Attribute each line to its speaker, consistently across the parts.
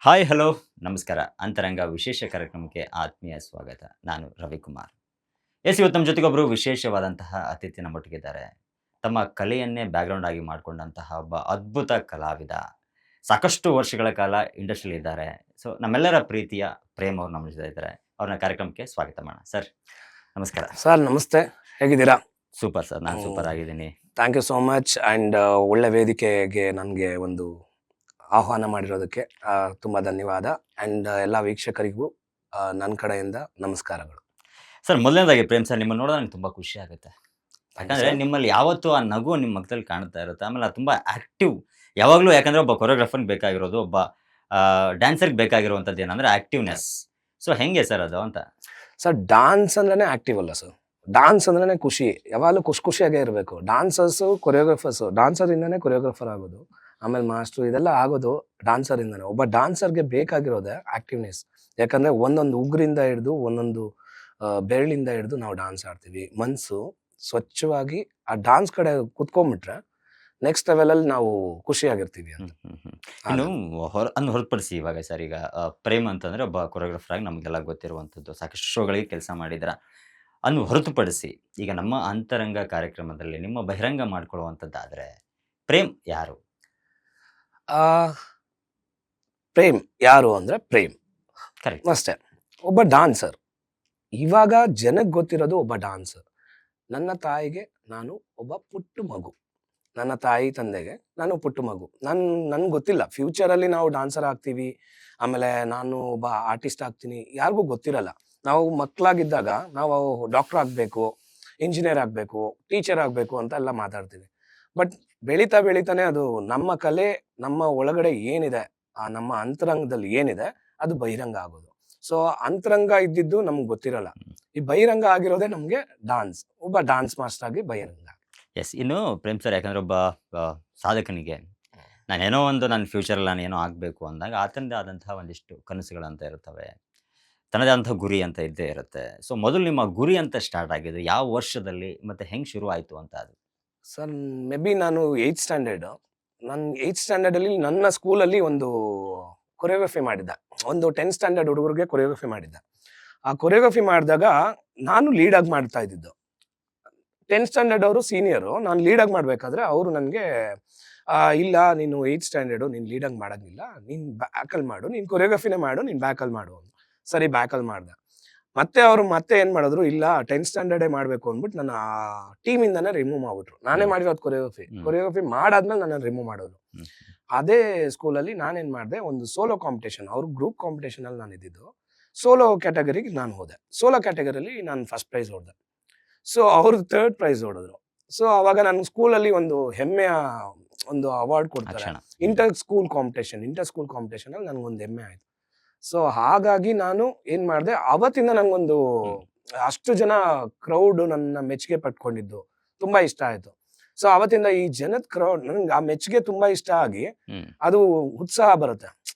Speaker 1: Hi hello ನಮಸ್ಕಾರ ಅಂತರಂಗ ವಿಶೇಷ ಕಾರ್ಯಕ್ರಮಕ್ಕೆ ಆತ್ಮೀಯ ಸ್ವಾಗತ. ನಾನು ರವಿಕುಮಾರ್. ಇವತ್ತು ನಮ್ಮ ಜೊತೆಗೊಬ್ಬರು ವಿಶೇಷವಾದಂತಹ ಅತಿಥಿ ನಮ್ಮೊಟ್ಟಿಗಿದ್ದಾರೆ. ತಮ್ಮ ಕಲೆಯನ್ನೇ ಬ್ಯಾಕ್‌ಗ್ರೌಂಡ್ ಆಗಿ ಮಾಡಿಕೊಂಡಂತಹ ಒಬ್ಬ ಅದ್ಭುತ ಕಲಾವಿದ. ಸಾಕಷ್ಟು ವರ್ಷಗಳ ಕಾಲ ಇಂಡಸ್ಟ್ರಿಯಲ್ಲಿ ಇದ್ದಾರೆ. ಸೊ ನಮ್ಮೆಲ್ಲರ ಪ್ರೀತಿಯ ಪ್ರೇಮ್ ಅವರು ನಮ್ಮ ಜೊತೆ ಇದ್ದಾರೆ. ಅವ್ರನ್ನ ಕಾರ್ಯಕ್ರಮಕ್ಕೆ ಸ್ವಾಗತ ಮಾಡೋಣ. ಸರ್ ನಮಸ್ಕಾರ.
Speaker 2: ಸರ್ ನಮಸ್ತೆ, ಹೇಗಿದ್ದೀರಾ?
Speaker 1: ಸೂಪರ್ ಸರ್, ನಾನು ಸೂಪರ್ ಆಗಿದ್ದೀನಿ.
Speaker 2: Thank you so much. And ಒಳ್ಳೆ ವೇದಿಕೆಗೆ ನನಗೆ ಒಂದು ಆಹ್ವಾನ ಮಾಡಿರೋದಕ್ಕೆ ತುಂಬ ಧನ್ಯವಾದ. ಆ್ಯಂಡ್ ಎಲ್ಲ ವೀಕ್ಷಕರಿಗೂ ನನ್ನ ಕಡೆಯಿಂದ ನಮಸ್ಕಾರಗಳು.
Speaker 1: ಸರ್ ಮೊದಲನೇದಾಗಿ ಪ್ರೇಮ್ ಸರ್, ನಿಮ್ಮನ್ನು ನೋಡಿದ್ರೆ ನಂಗೆ ತುಂಬ ಖುಷಿ ಆಗುತ್ತೆ. ಯಾಕಂದರೆ ನಿಮ್ಮಲ್ಲಿ ಯಾವತ್ತೂ ಆ ನಗು ನಿಮ್ಮ ಮುಖದಲ್ಲಿ ಕಾಣ್ತಾ ಇರುತ್ತೆ. ಆಮೇಲೆ ಅದು ತುಂಬ ಆ್ಯಕ್ಟಿವ್ ಯಾವಾಗಲೂ. ಯಾಕಂದರೆ ಒಬ್ಬ ಕೊರಿಯೋಗ್ರಾಫರ್ಗೆ ಬೇಕಾಗಿರೋದು, ಒಬ್ಬ ಡ್ಯಾನ್ಸರ್ಗೆ ಬೇಕಾಗಿರುವಂಥದ್ದು ಏನಂದರೆ ಆ್ಯಕ್ಟಿವ್ನೆಸ್. ಸೊ ಹೆಂಗೆ ಸರ್ ಅದು ಅಂತ?
Speaker 2: ಸರ್ ಡಾನ್ಸ್ ಅಂದ್ರೇ ಆ್ಯಕ್ಟಿವ್ ಅಲ್ಲ ಸರ್. ಡಾನ್ಸ್ ಅಂದ್ರೇ ಖುಷಿ, ಯಾವಾಗಲೂ ಖುಷಿಯಾಗೇ ಇರಬೇಕು. ಡಾನ್ಸರ್ಸು ಕೊರಿಯೋಗ್ರಾಫರ್ಸು, ಡಾನ್ಸರಿಂದನೇ ಕೊರಿಯೋಗ್ರಾಫರ್ ಆಗೋದು, ಆಮೇಲೆ ಮಾಸ್ಟ್ರು, ಇದೆಲ್ಲ ಆಗೋದು ಡಾನ್ಸರಿಂದನೇ. ಒಬ್ಬ ಡಾನ್ಸರ್ಗೆ ಬೇಕಾಗಿರೋದೇ ಆ್ಯಕ್ಟಿವ್ನೆಸ್. ಯಾಕಂದರೆ ಒಂದೊಂದು ಉಗುರಿಂದ ಹಿಡಿದು ಒಂದೊಂದು ಬೆರಳಿಂದ ಹಿಡಿದು ನಾವು ಡಾನ್ಸ್ ಆಡ್ತೀವಿ. ಮನಸ್ಸು ಸ್ವಚ್ಛವಾಗಿ ಆ ಡಾನ್ಸ್ ಕಡೆ ಕುತ್ಕೊಂಡ್ಬಿಟ್ರೆ ನೆಕ್ಸ್ಟ್ ಲೆವೆಲಲ್ಲಿ ನಾವು ಖುಷಿಯಾಗಿರ್ತೀವಿ ಅಂತ.
Speaker 1: ಇನ್ನು ಹೊರತುಪಡಿಸಿ ಇವಾಗ ಸರ್, ಈಗ ಪ್ರೇಮ್ ಅಂತಂದರೆ ಒಬ್ಬ ಕೊರಿಯೋಗ್ರಾಫರ್ ಆಗಿ ನಮಗೆಲ್ಲ ಗೊತ್ತಿರುವಂಥದ್ದು, ಸಾಕಷ್ಟು ಶೋಗಳಿಗೆ ಕೆಲಸ ಮಾಡಿದ್ರ. ಅನ್ನು ಹೊರತುಪಡಿಸಿ ಈಗ ನಮ್ಮ ಅಂತರಂಗ ಕಾರ್ಯಕ್ರಮದಲ್ಲಿ ನಿಮ್ಮ ಬಹಿರಂಗ ಮಾಡ್ಕೊಳ್ಳುವಂಥದ್ದಾದರೆ ಪ್ರೇಮ್ ಯಾರು?
Speaker 2: ಪ್ರೇಮ್ ಯಾರು ಅಂದರೆ ಪ್ರೇಮ್
Speaker 1: ಕರೆಕ್ಟ್.
Speaker 2: ಅಷ್ಟೇ, ಒಬ್ಬ ಡಾನ್ಸರ್. ಇವಾಗ ಜನಕ್ಕೆ ಗೊತ್ತಿರೋದು ಒಬ್ಬ ಡಾನ್ಸರ್. ನನ್ನ ತಾಯಿಗೆ ನಾನು ಒಬ್ಬ ಪುಟ್ಟ ಮಗು, ನನ್ನ ತಾಯಿ ತಂದೆಗೆ ನಾನು ಪುಟ್ಟ ಮಗು. ನನ್ಗೆ ಗೊತ್ತಿಲ್ಲ ಫ್ಯೂಚರಲ್ಲಿ ನಾವು ಡಾನ್ಸರ್ ಆಗ್ತೀವಿ, ಆಮೇಲೆ ನಾನು ಒಬ್ಬ ಆರ್ಟಿಸ್ಟ್ ಆಗ್ತೀನಿ, ಯಾರಿಗೂ ಗೊತ್ತಿರಲ್ಲ. ನಾವು ಮಕ್ಕಳಾಗಿದ್ದಾಗ ನಾವು ಡಾಕ್ಟರ್ ಆಗಬೇಕು, ಇಂಜಿನಿಯರ್ ಆಗಬೇಕು, ಟೀಚರ್ ಆಗಬೇಕು ಅಂತ ಎಲ್ಲ ಮಾತಾಡ್ತೀವಿ. ಬಟ್ ಬೆಳೀತಾನೆ ಅದು ನಮ್ಮ ಕಲೆ, ನಮ್ಮ ಒಳಗಡೆ ಏನಿದೆ, ಆ ನಮ್ಮ ಅಂತರಂಗದಲ್ಲಿ ಏನಿದೆ ಅದು ಬಹಿರಂಗ ಆಗೋದು. ಸೊ ಅಂತರಂಗ ಇದ್ದಿದ್ದು ನಮ್ಗೆ ಗೊತ್ತಿರಲ್ಲ. ಈ ಬಹಿರಂಗ ಆಗಿರೋದೇ ನಮಗೆ ಡಾನ್ಸ್. ಒಬ್ಬ ಡಾನ್ಸ್ ಮಾಸ್ಟರ್ ಆಗಿ ಬಹಿರಂಗ.
Speaker 1: ಎಸ್. ಇನ್ನು ಪ್ರೇಮ್ ಸರ್, ಯಾಕಂದರೆ ಒಬ್ಬ ಸಾಧಕನಿಗೆ ನಾನೇನೋ ಒಂದು ನನ್ನ ಫ್ಯೂಚರಲ್ಲಿ ನಾನು ಏನೋ ಆಗಬೇಕು ಅಂದಾಗ ಆತನದೇ ಆದಂತಹ ಒಂದಿಷ್ಟು ಕನಸುಗಳಂತ ಇರ್ತವೆ, ತನ್ನದೇ ಆದಂಥ ಗುರಿ ಅಂತ ಇದ್ದೇ ಇರುತ್ತೆ. ಸೊ ಮೊದಲು ನಿಮ್ಮ ಗುರಿ ಅಂತ ಸ್ಟಾರ್ಟ್ ಆಗಿದ್ದು ಯಾವ ವರ್ಷದಲ್ಲಿ ಮತ್ತು ಹೆಂಗೆ ಶುರು ಆಯಿತು ಅಂತ ಅದು?
Speaker 2: ಸರ್ ಮೇ ಬಿ ನಾನು 8th ಸ್ಟ್ಯಾಂಡರ್ಡು. ನಾನು 8th ಸ್ಟ್ಯಾಂಡರ್ಡಲ್ಲಿ ನನ್ನ ಸ್ಕೂಲಲ್ಲಿ ಒಂದು ಕೊರಿಯೋಗ್ರಫಿ ಮಾಡಿದ್ದೆ. ಒಂದು 10th ಸ್ಟ್ಯಾಂಡರ್ಡ್ ಹುಡುಗರಿಗೆ ಕೊರಿಯೋಗ್ರಫಿ ಮಾಡಿದ್ದೆ. ಆ ಕೊರಿಯೋಗ್ರಫಿ ಮಾಡಿದಾಗ ನಾನು ಲೀಡಾಗಿ ಮಾಡ್ತಾ ಇದ್ದಿದ್ದು. 10th ಸ್ಟ್ಯಾಂಡರ್ಡ್ ಅವರು ಸೀನಿಯರು, ನಾನು ಲೀಡಾಗಿ ಮಾಡಬೇಕಾದ್ರೆ ಅವರು ನನಗೆ ಇಲ್ಲ ನೀನು 8th ಸ್ಟ್ಯಾಂಡರ್ಡು, ನೀನು ಲೀಡಾಗಿ ಮಾಡೋಂಗಿಲ್ಲ, ನೀನು ಬ್ಯಾಕಲ್ಲಿ ಮಾಡು, ನೀನು ಕೊರಿಯೋಗ್ರಫಿನೇ ಮಾಡು, ನೀನು ಬ್ಯಾಕಲ್ಲಿ ಮಾಡು ಅಂತ. ಸರಿ ಬ್ಯಾಕಲ್ಲಿ ಮಾಡಿದೆ. ಮತ್ತೆ ಅವರು ಏನು ಮಾಡಿದ್ರು, ಇಲ್ಲ 10th ಸ್ಟ್ಯಾಂಡರ್ಡೇ ಮಾಡಬೇಕು ಅಂದ್ಬಿಟ್ಟು ನನ್ನ ಟೀಮಿಂದನೇ ರಿಮೂವ್ ಮಾಡ್ಬಿಟ್ರು. ನಾನೇ ಮಾಡಿರೋದು ಕೊರಿಯೋಗ್ರಫಿ ಮಾಡಾದ್ಮೇಲೆ ನನ್ನ ರಿಮೂವ್ ಮಾಡೋದು. ಅದೇ ಸ್ಕೂಲಲ್ಲಿ ನಾನೇನು ಮಾಡಿದೆ, ಒಂದು ಸೋಲೋ ಕಾಂಪಿಟೇಷನ್, ಅವ್ರ ಗ್ರೂಪ್ ಕಾಂಪಿಟೇಷನಲ್ಲಿ ನಾನು ಇದ್ದಿದ್ದು. ಸೋಲೋ ಕ್ಯಾಟಗರಿಗೆ ನಾನು ಹೋದೆ. ಸೋಲೋ ಕ್ಯಾಟಗರಿಯಲ್ಲಿ ನಾನು ಫಸ್ಟ್ ಪ್ರೈಸ್ ಹೊಡೆದೆ. ಸೊ ಅವ್ರದ್ದು 3rd ಪ್ರೈಸ್ ಹೊಡೆದ್ರು. ಸೊ ಅವಾಗ ನನ್ನ ಸ್ಕೂಲಲ್ಲಿ ಒಂದು ಹೆಮ್ಮೆಯ ಒಂದು ಅವಾರ್ಡ್ ಕೊಡ್ತಾರೆ. ಇಂಟರ್ ಸ್ಕೂಲ್ ಕಾಂಪಿಟೇಷನಲ್ಲಿ ನನಗೊಂದು ಹೆಮ್ಮೆ ಆಯಿತು. ಸೊ ಹಾಗಾಗಿ ನಾನು ಏನು ಮಾಡಿದೆ, ಅವತ್ತಿಂದ ನನಗೊಂದು ಅಷ್ಟು ಜನ ಕ್ರೌಡ್ ನನ್ನ ಮೆಚ್ಚುಗೆ ಪಟ್ಕೊಂಡಿದ್ದು ತುಂಬ ಇಷ್ಟ ಆಯಿತು. ಸೊ ಅವತ್ತಿಂದ ಈ ಜನದ ಕ್ರೌಡ್ ನನಗೆ ಆ ಮೆಚ್ಚುಗೆ ತುಂಬ ಇಷ್ಟ ಆಗಿ ಅದು ಉತ್ಸಾಹ ಬರುತ್ತೆ.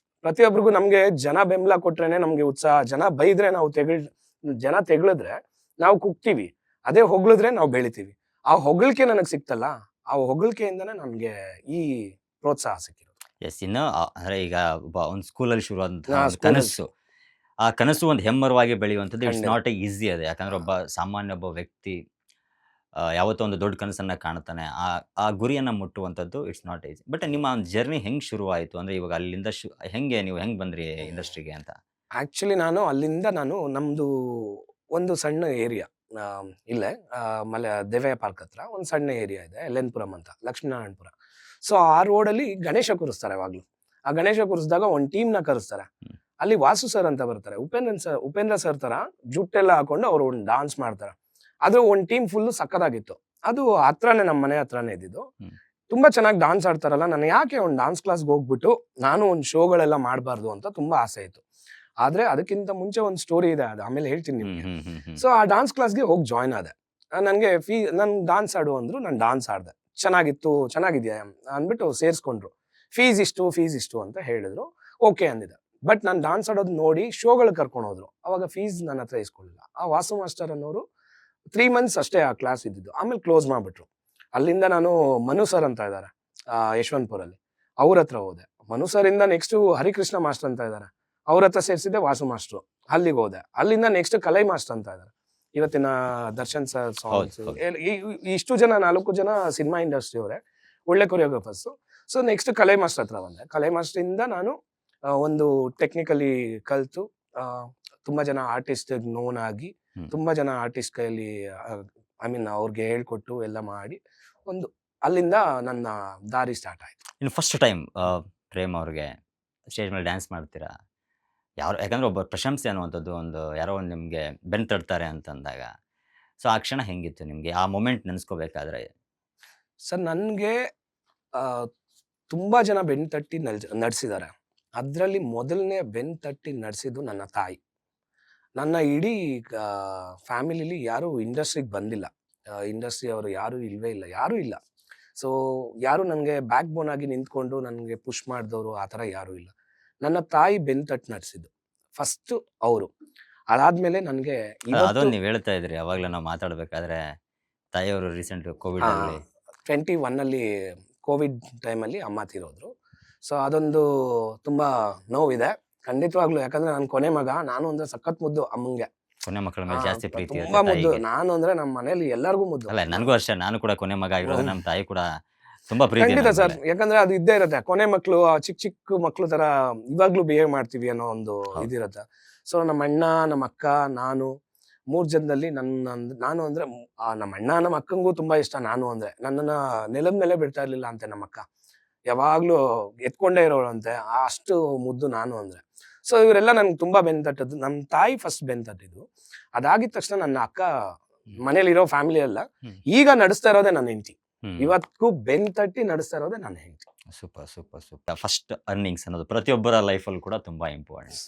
Speaker 2: ಪ್ರತಿಯೊಬ್ಬರಿಗೂ ನಮಗೆ ಜನ ಬೆಂಬಲ ಕೊಟ್ರೇನೆ ನಮಗೆ ಉತ್ಸಾಹ. ಜನ ಬೈದ್ರೆ ನಾವು ಜನ ತೆಗಳಿದ್ರೆ ನಾವು ಕುಗ್ತೀವಿ, ಅದೇ ಹೊಗಳಿದ್ರೆ ನಾವು ಬೆಳಿತೀವಿ. ಆ ಹೊಗಳಿಕೆ ನನಗೆ ಸಿಕ್ತಲ್ಲ, ಆ ಹೊಗಳಿಕೆಯಿಂದನೇ ನನಗೆ ಈ ಪ್ರೋತ್ಸಾಹ ಸಿಕ್ಕಿರೋದು.
Speaker 1: ಎಸ್. ಇನ್ನು ಅಂದರೆ ಈಗ ಒಂದು ಸ್ಕೂಲಲ್ಲಿ ಶುರುವಾದಂತಹ ಕನಸು, ಆ ಕನಸು ಒಂದು ಹೆಮ್ಮರವಾಗಿ ಬೆಳೆಯುವಂಥದ್ದು ಇಟ್ಸ್ ನಾಟ್ ಎ ಈಸಿ. ಅದು ಯಾಕಂದರೆ ಒಬ್ಬ ಸಾಮಾನ್ಯ ಒಬ್ಬ ವ್ಯಕ್ತಿ ಯಾವತ್ತೋ ಒಂದು ದೊಡ್ಡ ಕನಸನ್ನು ಕಾಣ್ತಾನೆ, ಆ ಗುರಿಯನ್ನು ಮುಟ್ಟುವಂಥದ್ದು ಇಟ್ಸ್ ನಾಟ್ ಈಸಿ. ಬಟ್ ನಿಮ್ಮ ಒಂದು ಜರ್ನಿ ಹೆಂಗೆ ಶುರುವಾಯಿತು? ಅಂದರೆ ಇವಾಗ ಅಲ್ಲಿಂದ ನೀವು ಹೆಂಗೆ ಬಂದ್ರಿ ಇಂಡಸ್ಟ್ರಿಗೆ ಅಂತ?
Speaker 2: ಆ್ಯಕ್ಚುಲಿ ನಾನು ನಮ್ಮದು ಒಂದು ಸಣ್ಣ ಏರಿಯಾ ಇಲ್ಲೇ ದೇವಯ್ಯ ಪಾರ್ಕ್ ಹತ್ರ ಒಂದು ಸಣ್ಣ ಏರಿಯಾ ಇದೆ, ಎಲ್ಎನ್ಪುರಂ ಅಂತ, ಲಕ್ಷ್ಮೀನಾರಾಯಣಪುರ. ಸೊ ಆ ರೋಡಲ್ಲಿ ಗಣೇಶ ಕೂರಿಸ್ತಾರೆ ಯಾವಾಗಲೂ. ಆ ಗಣೇಶ ಕೂರಿಸಿದಾಗ ಒಂದು ಟೀಮ್ನ ಕರೆಸ್ತಾರೆ. ಅಲ್ಲಿ ವಾಸು ಸರ್ ಅಂತ ಬರ್ತಾರೆ, ಉಪೇಂದ್ರ ಸರ್ ಥರ ಜುಟ್ಟೆಲ್ಲ ಹಾಕೊಂಡು ಅವರು ಒಂದು ಡಾನ್ಸ್ ಮಾಡ್ತಾರೆ. ಅದು ಒಂದು ಟೀಮ್ ಫುಲ್ಲು ಸಕ್ಕತ್ತಾಗಿತ್ತು. ಅದು ಹತ್ರನೇ, ನಮ್ಮ ಮನೆ ಹತ್ರನೇ ಇದ್ದಿದ್ದು. ತುಂಬ ಚೆನ್ನಾಗಿ ಡಾನ್ಸ್ ಆಡ್ತಾರಲ್ಲ, ನಾನು ಯಾಕೆ ಒಂದು ಡಾನ್ಸ್ ಕ್ಲಾಸ್ಗೆ ಹೋಗ್ಬಿಟ್ಟು ನಾನು ಒಂದು ಶೋಗಳೆಲ್ಲ ಮಾಡಬಾರ್ದು ಅಂತ ತುಂಬ ಆಸೆ ಇತ್ತು. ಆದರೆ ಅದಕ್ಕಿಂತ ಮುಂಚೆ ಒಂದು ಸ್ಟೋರಿ ಇದೆ, ಅದು ಆಮೇಲೆ ಹೇಳ್ತೀನಿ ನಿಮಗೆ. ಸೊ ಆ ಡಾನ್ಸ್ ಕ್ಲಾಸ್ಗೆ ಹೋಗಿ ಜಾಯ್ನ್ ಆದೆ. ನನಗೆ ನಾನು ಡಾನ್ಸ್ ಆಡು ಅಂದರು, ನಾನು ಡಾನ್ಸ್ ಆಡಿದೆ. ಚೆನ್ನಾಗಿದೆಯಾ ಅಂದ್ಬಿಟ್ಟು ಸೇರಿಸ್ಕೊಂಡ್ರು. ಫೀಸ್ ಇಷ್ಟು ಅಂತ ಹೇಳಿದ್ರು. ಓಕೆ ಅಂದಿದೆ. ಬಟ್ ನಾನು ಡಾನ್ಸ್ ಆಡೋದು ನೋಡಿ ಶೋಗಳು ಕರ್ಕೊಂಡು ಹೋದ್ರು. ಅವಾಗ ಫೀಸ್ ನನ್ನ ಹತ್ರ ಇಸ್ಕೊಳ್ಳಿಲ್ಲ. ಆ ವಾಸು ಮಾಸ್ಟರ್ ಅನ್ನೋರು 3 months ಅಷ್ಟೇ ಆ ಕ್ಲಾಸ್ ಇದ್ದಿದ್ದು, ಆಮೇಲೆ ಕ್ಲೋಸ್ ಮಾಡಿಬಿಟ್ರು. ಅಲ್ಲಿಂದ ನಾನು ಮನು ಸರ್ ಅಂತ ಇದ್ದಾರೆ ಯಶವಂತಪುರಲ್ಲಿ, ಅವ್ರ ಹತ್ರ ಹೋದೆ. ಮನುಸರಿಂದ ನೆಕ್ಸ್ಟ್ ಹರಿಕೃಷ್ಣ ಮಾಸ್ಟರ್ ಅಂತ ಇದ್ದಾರೆ, ಅವ್ರ ಹತ್ರ ಸೇರಿಸಿದ್ದೆ ವಾಸು ಮಾಸ್ಟ್ರು. ಅಲ್ಲಿಗೆ ಹೋದೆ. ಅಲ್ಲಿಂದ ನೆಕ್ಸ್ಟ್ ಕಲೈ ಮಾಸ್ಟರ್ ಅಂತ ಇದ್ದಾರೆ, ಇವತ್ತಿನ ದರ್ಶನ್ ಸರ್ ಸಾಂಗ್ಸ್.
Speaker 1: ಹೌದು.
Speaker 2: ಇಷ್ಟು ಜನ 4 ಜನ ಸಿನಿಮಾ ಇಂಡಸ್ಟ್ರಿ ಅವರೇ, ಒಳ್ಳೆ ಕೊರಿಯೋಗ್ರಾಫರ್ಸ್. ಸೊ ನೆಕ್ಸ್ಟ್ ಕಲೈ ಮಾಸ್ಟರ್ ಹತ್ರ ಬಂದೆ. ಕಲೈ ಮಾಸ್ಟರ್ ಇಂದ ನಾನು ಒಂದು ಟೆಕ್ನಿಕಲಿ ಕಲ್ತು ತುಂಬಾ ಜನ ಆರ್ಟಿಸ್ಟ್ ನೋನ್ ಆಗಿ, ತುಂಬಾ ಜನ ಆರ್ಟಿಸ್ಟ್ ಕೈಯಲ್ಲಿ ಐ ಮೀನ್ ಅವ್ರಿಗೆ ಹೇಳ್ಕೊಟ್ಟು ಎಲ್ಲ ಮಾಡಿ ಒಂದು ಅಲ್ಲಿಂದ ನನ್ನ ದಾರಿ ಸ್ಟಾರ್ಟ್ ಆಯ್ತು.
Speaker 1: ಇನ್ನು ಫಸ್ಟ್ ಟೈಮ್ ಪ್ರೇಮ್ ಅವ್ರಿಗೆ ಸ್ಟೇಜ್ ಮೇಲೆ ಡ್ಯಾನ್ಸ್ ಮಾಡ್ತೀರಾ, ಯಾಕಂದ್ರೆ ಒಬ್ಬ ಪ್ರಶಂಸೆ ಅನ್ನುವಂಥದ್ದು ಒಂದು ಯಾರೋ ಒಂದು ನಿಮಗೆ ಬೆನ್ನು ತಡ್ತಾರೆ ಅಂತಂದಾಗ, ಸೊ ಆ ಕ್ಷಣ ಹೆಂಗಿತ್ತು ನಿಮಗೆ, ಆ ಮೊಮೆಂಟ್ ನೆನೆಸ್ಕೋಬೇಕಾದ್ರೆ?
Speaker 2: ಸರ್ ನನಗೆ ತುಂಬಾ ಜನ ಬೆನ್ನು ತಟ್ಟಿ ನಡೆಸಿದ್ದಾರೆ. ಅದರಲ್ಲಿ ಮೊದಲನೇ ಬೆನ್ನು ತಟ್ಟಿ ನಡೆಸಿದ್ದು ನನ್ನ ತಾಯಿ. ನನ್ನ ಇಡೀ ಫ್ಯಾಮಿಲಿಲಿ ಯಾರು ಇಂಡಸ್ಟ್ರಿಗೆ ಬಂದಿಲ್ಲ, ಇಂಡಸ್ಟ್ರಿ ಅವರು ಯಾರು ಇಲ್ವೇ ಇಲ್ಲ, ಯಾರೂ ಇಲ್ಲ. ಸೊ ಯಾರು ನನಗೆ ಬ್ಯಾಕ್ ಬೋನ್ ಆಗಿ ನಿಂತ್ಕೊಂಡು ನನಗೆ ಪುಷ್ ಮಾಡಿದವರು ಆ ಥರ ಯಾರೂ ಇಲ್ಲ. ನನ್ನ ತಾಯಿ ಬೆನ್ನು ತಟ್ಟಿ ನಡೆಸಿದ್ದು ಫಸ್ಟ್ ಅವರು. ಅದಾದ್ಮೇಲೆ ನನಗೆ
Speaker 1: ಅದೊಂದು ನೀವು ಹೇಳ್ತಾ ಇದ್ರಿ ಅವಾಗಲೇ ನಾವು ಮಾತಾಡಬೇಕಾದ್ರೆ, ತಾಯಿಯವರು ರೀಸೆಂಟ್ ಕೋವಿಡ್ ಅಲ್ಲಿ
Speaker 2: 21 ಕೋವಿಡ್ ಟೈಮಲ್ಲಿ ಅಮ್ಮ ತೀರೋದ್ರು. ಸೊ ಅದೊಂದು ತುಂಬಾ ನೋವಿದೆ ಖಂಡಿತವಾಗ್ಲು. ಯಾಕಂದ್ರೆ ನಾನು ಕೊನೆ ಮಗ, ನಾನು ಅಂದ್ರೆ ಸಖತ್ ಮುದ್ದು ಅಮ್ಮಂಗೆ.
Speaker 1: ಕೊನೆ ಮಕ್ಕಳ ಮೇಲೆ ಜಾಸ್ತಿ ಪ್ರೀತಿ
Speaker 2: ತುಂಬಾ
Speaker 1: ಇರುತ್ತೆ
Speaker 2: ಮುದ್ದು.
Speaker 1: ತಾಯಿಗೆ.
Speaker 2: ನಾನು ಅಂದ್ರೆ ನಮ್ಮ ಮನೇಲಿ ಎಲ್ಲರಿಗೂ ಮುದ್ದು.
Speaker 1: ಅಲ್ಲ, ನನಗೂ ಅಷ್ಟೇ, ನಾನು ಕೂಡ ಕೊನೆ ಮಗ ಆಗಿರೋದು, ನಮ್ಮ ತಾಯಿ ಕೂಡ ತುಂಬಾ ಪ್ರೀತಿ
Speaker 2: ಖಂಡಿತ
Speaker 1: ನನ್ನ
Speaker 2: ಸರ್.
Speaker 1: ಮೇಲೆ.
Speaker 2: ಯಾಕಂದ್ರೆ ಅದು ಇದ್ದೇ ಇರುತ್ತೆ. ಕೊನೆ ಮಕ್ಳು ಚಿಕ್ಕ ಚಿಕ್ಕ ಮಕ್ಳು ತರ ಇವಾಗ್ಲೂ ಬಿಹೇವ್ ಮಾಡ್ತೀವಿ ಅನ್ನೋ ಒಂದು
Speaker 1: ಹೌದು.
Speaker 2: ಇದಿರುತ್ತೆ. ಸೊ ನಮ್ಮ ಅಣ್ಣ, ನಮ್ಮ ಅಕ್ಕ, ನಾನು 3 ಜನದಲ್ಲಿ ನಾನು ಅಂದ್ರೆ ನಮ್ಮ ಅಣ್ಣ ನಮ್ಮ ಅಕ್ಕಂಗೂ ತುಂಬಾ ಇಷ್ಟ. ನಾನು ಅಂದ್ರೆ ನನ್ನನ್ನ ನೆಲದ ಮೇಲೆ ಬಿಡ್ತಾ ಇರ್ಲಿಲ್ಲ ಅಂತೆ ನಮ್ಮ ಅಕ್ಕ, ಯಾವಾಗ್ಲೂ ಎತ್ಕೊಂಡೇ ಇರೋಳಂತೆ, ಅಷ್ಟು ಮುದ್ದು ನಾನು ಅಂದ್ರೆ. ಸೊ ಇವರೆಲ್ಲ ನನ್ಗೆ ತುಂಬಾ ಬೆನ್ನು ತಟ್ಟದ್ದು. ನಮ್ಮ ತಾಯಿ ಫಸ್ಟ್ ಬೆನ್ನು ತಟ್ಟಿದ್ದು. ಅದಾಗಿದ ತಕ್ಷಣ ನನ್ನ ಅಕ್ಕ ಮನೇಲಿರೋ ಫ್ಯಾಮಿಲಿ ಎಲ್ಲ
Speaker 1: ಹ್ಮ್.
Speaker 2: ಈಗ ನಡೆಸ್ತಾ ಇರೋದೇ ನನ್ನ ಹೆಂಡತಿ.
Speaker 1: ಹ್ಮ್.
Speaker 2: ಇವತ್ತಿಗೂ ಬೆನ್ನು ತಟ್ಟಿ ನಡೆಸ್ತಾ ಇರೋದೇ ನನ್ನ ಹೆಂಡತಿ.
Speaker 1: Super super super. First earnings ಅನ್ನೋದು ಪ್ರತಿಯೊಬ್ಬರ ಲೈಫಲ್ಲಿ ಕೂಡ ತುಂಬಾ ಇಂಪಾರ್ಟೆಂಟ್.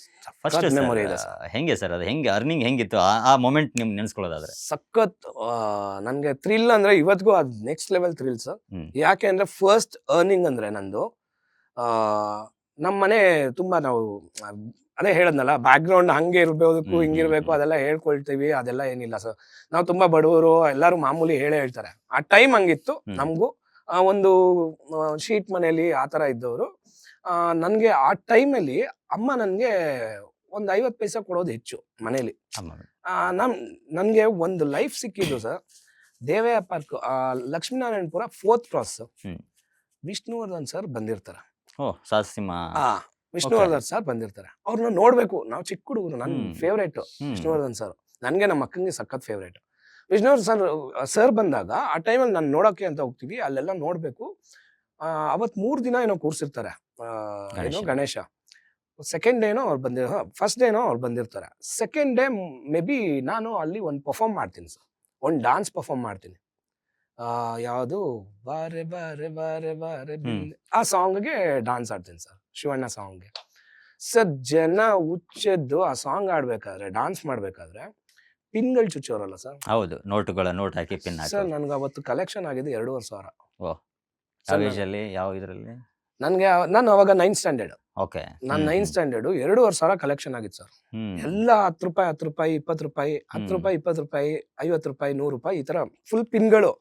Speaker 1: ಫಸ್ಟ್
Speaker 2: ಮೆಮೊರಿ ಇದೆ ಸರ್.
Speaker 1: ಹೆಂಗೆ ಸರ್ ಅದು, ಹೆಂಗೆ ಅರ್ನಿಂಗ್ ಹೆಂಗಿತ್ತು ಆ ಮೊಮೆಂಟ್ ನಿಮ್ಗೆ ನೆನೆಸ್ಕೊಳ್ಳೋದಾದ್ರೆ?
Speaker 2: ಸಖತ್ ನನ್ಗೆ ಥ್ರಿಲ್ ಅಂದ್ರೆ ಇವತ್ತಿಗೂ ಅದ್ ನೆಕ್ಸ್ಟ್ ಲೆವೆಲ್ ಥ್ರಿಲ್ ಸರ್.
Speaker 1: ಹ್ಮ್.
Speaker 2: ಯಾಕೆ ಅಂದ್ರೆ ಫಸ್ಟ್ ಅರ್ನಿಂಗ್ ಅಂದ್ರೆ ನಂದು ನಮ್ಮ ಮನೆ ತುಂಬಾ ನಾವು ಅದೇ ಹೇಳದ್ನಲ್ಲ, ಬ್ಯಾಕ್ ಗ್ರೌಂಡ್ ಹಂಗೆ ಇರ್ಬೇಕು ಹಿಂಗಿರ್ಬೇಕು ಅದೆಲ್ಲ ಹೇಳ್ಕೊಳ್ತೀವಿ, ಅದೆಲ್ಲ ಏನಿಲ್ಲ ಸರ್. ನಾವು ತುಂಬಾ ಬಡವರು, ಎಲ್ಲಾರು ಮಾಮೂಲಿ ಹೇಳ್ತಾರೆ. ಆ ಟೈಮ್ ಹಂಗಿತ್ತು ನಮಗೂ. ಒಂದು ಶೀಟ್ ಮನೇಲಿ ಆ ತರ ಇದ್ದವರು. ನನ್ಗೆ ಆ ಟೈಮಲ್ಲಿ ಅಮ್ಮ ನನ್ಗೆ ಒಂದ್ 50 ಪೈಸೆ ಕೊಡೋದು ಹೆಚ್ಚು ಮನೇಲಿ. ನನ್ಗೆ ಒಂದು ಲೈಫ್ ಸಿಕ್ಕಿದ್ದು sir, Devaiah park, Lakshminarayanapura 4th cross. Vishnuvardhan sir ಬಂದಿರ್ತಾರೆ.
Speaker 1: ಓ, ಸಾಸಿಮ.
Speaker 2: ವಿಷ್ಣುವರ್ಧನ್ ಸರ್ ಬಂದಿರ್ತಾರೆ. ಅವ್ರನ್ನ ನೋಡ್ಬೇಕು. ನಾವು ಚಿಕ್ಕ ಹುಡುಗರು, ನನ್ ಫೇವ್ರೇಟ್ ವಿಷ್ಣುವರ್ಧನ್ ಸರ್. ನನ್ಗೆ ನಮ್ಮ ಅಕ್ಕಂಗೆ ಸಖತ್ ಫೇವ್ರೇಟ್. ವಿಷ್ಣುವರ್ಧನ್ ಸರ್ ಬಂದಾಗ ಆ ಟೈಮಲ್ಲಿ ನಾನು ನೋಡೋಕೆ ಅಂತ ಹೋಗ್ತೀವಿ, ಅಲ್ಲೆಲ್ಲ ನೋಡ್ಬೇಕು. ಅವತ್ 3 ದಿನ ಏನೋ ಕೂರ್ಸಿರ್ತಾರೆ, ಏನೋ ಗಣೇಶ. ಸೆಕೆಂಡ್ ಡೇನೋ ಅವ್ರು ಫಸ್ಟ್ ಡೇನೋ ಅವ್ರು ಬಂದಿರ್ತಾರೆ. ಸೆಕೆಂಡ್ ಡೇ ಮೇ ಬಿ ನಾನು ಅಲ್ಲಿ ಒಂದು ಪರ್ಫಾರ್ಮ್ ಮಾಡ್ತೀನಿ ಸರ್, ಒಂದು ಡಾನ್ಸ್ ಪರ್ಫಾರ್ಮ್ ಮಾಡ್ತೀನಿ. ಯಾವುದು ಬಾರೆ ಬಾರೆ ಬಾರೆ ಬಾರೆ ಆ ಸಾಂಗ್ಗೆ ಡಾನ್ಸ್ ಆಡ್ತೀನಿ ಸರ್, ಶಿವಣ್ಣ ಸಾಂಗ್ಗೆ. ಸರ್ ಜನ ಹುಚ್ಚೆದ್ದು ಆ ಸಾಂಗ್ ಆಡ್ಬೇಕಾದ್ರೆ, ಡಾನ್ಸ್ ಮಾಡ್ಬೇಕಾದ್ರೆ ಪಿನ್ಗಳು ಚುಚ್ಚೋರಲ್ಲ ಸರ್.
Speaker 1: ಹೌದು, ನೋಟ್ ಹಾಕಿ ಪಿನ್ ಹಾಕಿ.
Speaker 2: ಸರ್ ನನ್ಗೆ ಅವತ್ತು ಕಲೆಕ್ಷನ್ ಆಗಿದೆ 2,500.
Speaker 1: ಓ, ಯಾವ ಏಜಲ್ಲಿ, ಯಾವ ಇದರಲ್ಲಿ?
Speaker 2: ನಾನು ಅವಾಗ 9th ಸ್ಟ್ಯಾಂಡರ್ಡ್.
Speaker 1: ಓಕೆ,
Speaker 2: ನಾನು 9th ಸ್ಟ್ಯಾಂಡರ್ಡ್ 2,500 ಕಲೆಕ್ಷನ್ ಆಗಿತ್ತು ಸರ್. ಎಲ್ಲ 10 ರೂಪಾಯಿ 10 ರೂಪಾಯಿ 20 ರೂಪಾಯಿ 10 ರೂಪಾಯಿ 20 ರೂಪಾಯಿ 50 ರೂಪಾಯಿ 100 ರೂಪಾಯಿ ಈ ತರ ಫುಲ್ ಪಿನ್ಗಳು.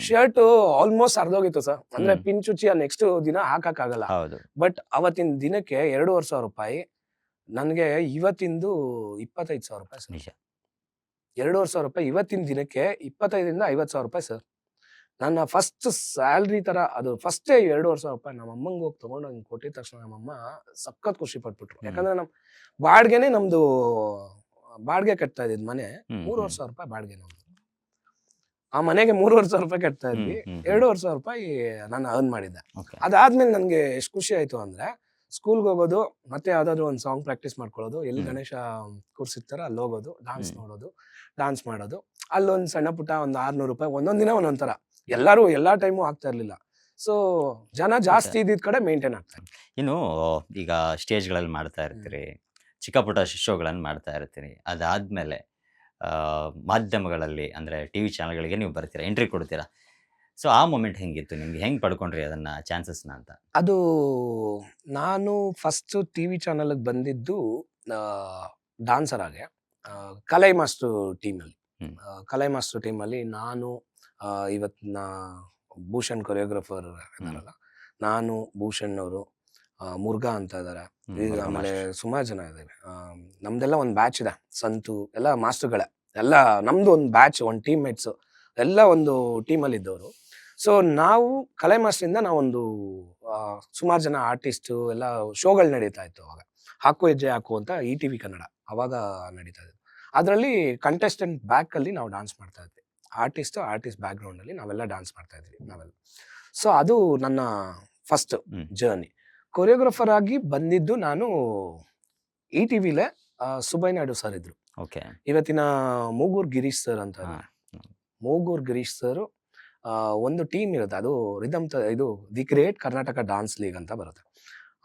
Speaker 2: ಶರ್ಟ್ ಆಲ್ಮೋಸ್ಟ್ ಅರ್ಧೋಗಿತ್ತು ಸರ್. ಅಂದ್ರೆ ಪಿನ್ ಚುಚ್ಚಿ ನೆಕ್ಸ್ಟ್ ದಿನ ಹಾಕಕ್ಕಾಗಲ್ಲ. ಬಟ್ ಅವತ್ತಿನ ದಿನಕ್ಕೆ 2,500 ರೂಪಾಯಿ. ನನ್ಗೆ ಇವತ್ತಿಂದು 25,000 ರೂಪಾಯಿ ಸರ್. 2,500 ರೂಪಾಯಿ ಇವತ್ತಿನ ದಿನಕ್ಕೆ 25,000 ರಿಂದ 50,000 ರೂಪಾಯಿ ಸರ್. ನನ್ನ ಫಸ್ಟ್ ಸ್ಯಾಲ್ರಿ ತರ ಅದು. ಫಸ್ಟೇ 2,500 ರೂಪಾಯಿ ನಮ್ಮ ಅಮ್ಮಂಗೆ ಹೋಗಿ ತಗೊಂಡು ಹಂಗೆ ಕೊಟ್ಟಿದ ತಕ್ಷಣ ನಮ್ಮಮ್ಮ ಸಖತ್ ಖುಷಿ ಪಟ್ಬಿಟ್ರು. ಯಾಕಂದ್ರೆ ನಮ್ ಬಾಡ್ಗೆನೆ, ನಮ್ದು ಬಾಡ್ಗೆ ಕಟ್ತಾ ಇದ್ದಿದ್ ಮನೆ 3,500 ರೂಪಾಯಿ ಬಾಡ್ಗೆ ನಮ್ದು. ಆ ಮನೆಗೆ 3,500 ರೂಪಾಯಿ ಕಟ್ತಾ ಇದ್ವಿ. 2,500 ರೂಪಾಯಿ ನಾನು ಅರ್ನ್ ಮಾಡಿದ್ದೆ. ಅದಾದ್ಮೇಲೆ ನನ್ಗೆ ಎಷ್ಟು ಖುಷಿ ಆಯ್ತು ಅಂದ್ರೆ, ಸ್ಕೂಲ್ಗೆ ಹೋಗೋದು, ಮತ್ತೆ ಯಾವ್ದಾದ್ರು ಒಂದು ಸಾಂಗ್ ಪ್ರಾಕ್ಟೀಸ್ ಮಾಡ್ಕೊಳ್ಳೋದು, ಎಲ್ಲಿ ಗಣೇಶ ಕೂರ್ಸಿರ್ತಾರ ಅಲ್ಲಿ ಹೋಗೋದು, ಡಾನ್ಸ್ ನೋಡೋದು, ಡಾನ್ಸ್ ಮಾಡೋದು. ಅಲ್ಲೊಂದು ಸಣ್ಣ ಪುಟ್ಟ ಒಂದು 600 ರೂಪಾಯಿ ಒಂದೊಂದ್ ದಿನ ಒಂದೊಂದ್ ತರ. ಎಲ್ಲರೂ ಎಲ್ಲಾ ಟೈಮು ಆಗ್ತಾ ಇರ್ಲಿಲ್ಲ. ಸೊ ಜನ ಜಾಸ್ತಿ ಇದ್ದಿದ್ ಕಡೆ ಮೇಂಟೈನ್ ಆಗ್ತಾರೆ.
Speaker 1: ಇನ್ನು ಈಗ ಸ್ಟೇಜ್ಗಳಲ್ಲಿ ಮಾಡ್ತಾ ಇರ್ತೀರಿ, ಚಿಕ್ಕ ಪುಟ್ಟ ಶೋಗಳನ್ನು ಮಾಡ್ತಾ ಇರ್ತೀರಿ. ಅದಾದ್ಮೇಲೆ ಮಾಧ್ಯಮಗಳಲ್ಲಿ ಅಂದ್ರೆ ಟಿವಿ ಚಾನಲ್ಗಳಿಗೆ ನೀವು ಬರ್ತೀರಾ, ಎಂಟ್ರಿ ಕೊಡ್ತೀರಾ. ಸೊ ಆ ಮೂಮೆಂಟ್ ಹೆಂಗಿತ್ತು ನಿಮ್ಗೆ, ಹೆಂಗ್ ಪಡ್ಕೊಂಡ್ರಿ ಅದನ್ನ ಚಾನ್ಸಸ್ನ ಅಂತ?
Speaker 2: ಅದು ನಾನು ಫಸ್ಟ್ ಟಿವಿ ಚಾನಲ್ಗೆ ಬಂದಿದ್ದು ಡಾನ್ಸರ್ ಆಗಿ, ಕಲೈ ಮಾಸ್ಟರ್ ಟೀಮಲ್ಲಿ. ಕಲೈ ಮಾಸ್ಟರ್ ಟೀಮಲ್ಲಿ ನಾನು, ಇವತ್ತಿನ ಭೂಷಣ್ ಕೊರಿಯೋಗ್ರಾಫರ್ ಇದಾರಲ್ಲ, ನಾನು, ಭೂಷಣ್ ಅವರು, ಮುರುಘಾ ಅಂತ ಇದಾರೆ. ಈಗ
Speaker 1: ಮುರುಘಾ
Speaker 2: ಆಮೇಲೆ
Speaker 1: ಮಾಸ್ಟರ್.
Speaker 2: ಸುಮಾರು ಜನ ಇದಾರೆ. ನಮ್ದೆಲ್ಲ ಒಂದು ಬ್ಯಾಚ್ ಇದೆ. ಸಂತು ಎಲ್ಲ ಮಾಸ್ಟರ್‌ಗಳೇ. ಎಲ್ಲ ನಮ್ದು ಒಂದು ಬ್ಯಾಚ್, ಒಂದು ಟೀಮ್ ಮೇಟ್ಸ್ ಎಲ್ಲ ಒಂದು ಟೀಮಲ್ಲಿ ಇದ್ದವರು. ಸೊ ನಾವು ಕಲೆ ಮಾಸ್ಟರಿಂದ ನಾವೊಂದು ಸುಮಾರು ಜನ ಆರ್ಟಿಸ್ಟು ಎಲ್ಲ ಶೋಗಳು ನಡೀತಾ ಇತ್ತು ಅವಾಗ. ಹಾಕು ಹೆಜ್ಜೆ ಹಾಕು ಅಂತ ETV ಕನ್ನಡ ಅವಾಗ ನಡೀತಾ ಇತ್ತು. ಅದರಲ್ಲಿ ಕಂಟೆಸ್ಟೆಂಟ್ ಬ್ಯಾಕಲ್ಲಿ ನಾವು ಡಾನ್ಸ್ ಮಾಡ್ತಾ ಇದ್ವಿ. ಆರ್ಟಿಸ್ಟ್ ಬ್ಯಾಕ್‌ಗ್ರೌಂಡಲ್ಲಿ ನಾವೆಲ್ಲ ಡಾನ್ಸ್ ಮಾಡ್ತಾ ಇದ್ವಿ ನಾವೆಲ್ಲ. ಸೊ ಅದು ನನ್ನ ಫಸ್ಟ್
Speaker 1: ಹ್ಮ್.
Speaker 2: ಜರ್ನಿ. ಕೊರಿಯೋಗ್ರಾಫರ್ ಆಗಿ ಬಂದಿದ್ದು ನಾನು ETVಲೇ ಸುಬ್ಬಯ್ಯ ನಾಯ್ಡು ಸರ್ ಇದ್ರು.
Speaker 1: ಓಕೆ.
Speaker 2: ಇವತ್ತಿನ ಮೂಗೂರ್ ಗಿರೀಶ್ ಸರ್ ಅಂತ
Speaker 1: ಹಾ.
Speaker 2: ಇದ್ದಾರೆ. ಮೂಗೂರ್ ಗಿರೀಶ್ ಸರ್ ಒಂದು ಟೀಮ್ ಇರುತ್ತೆ. ಅದು ಇದು the great Karnataka dance league ಅಂತ ಬರುತ್ತೆ.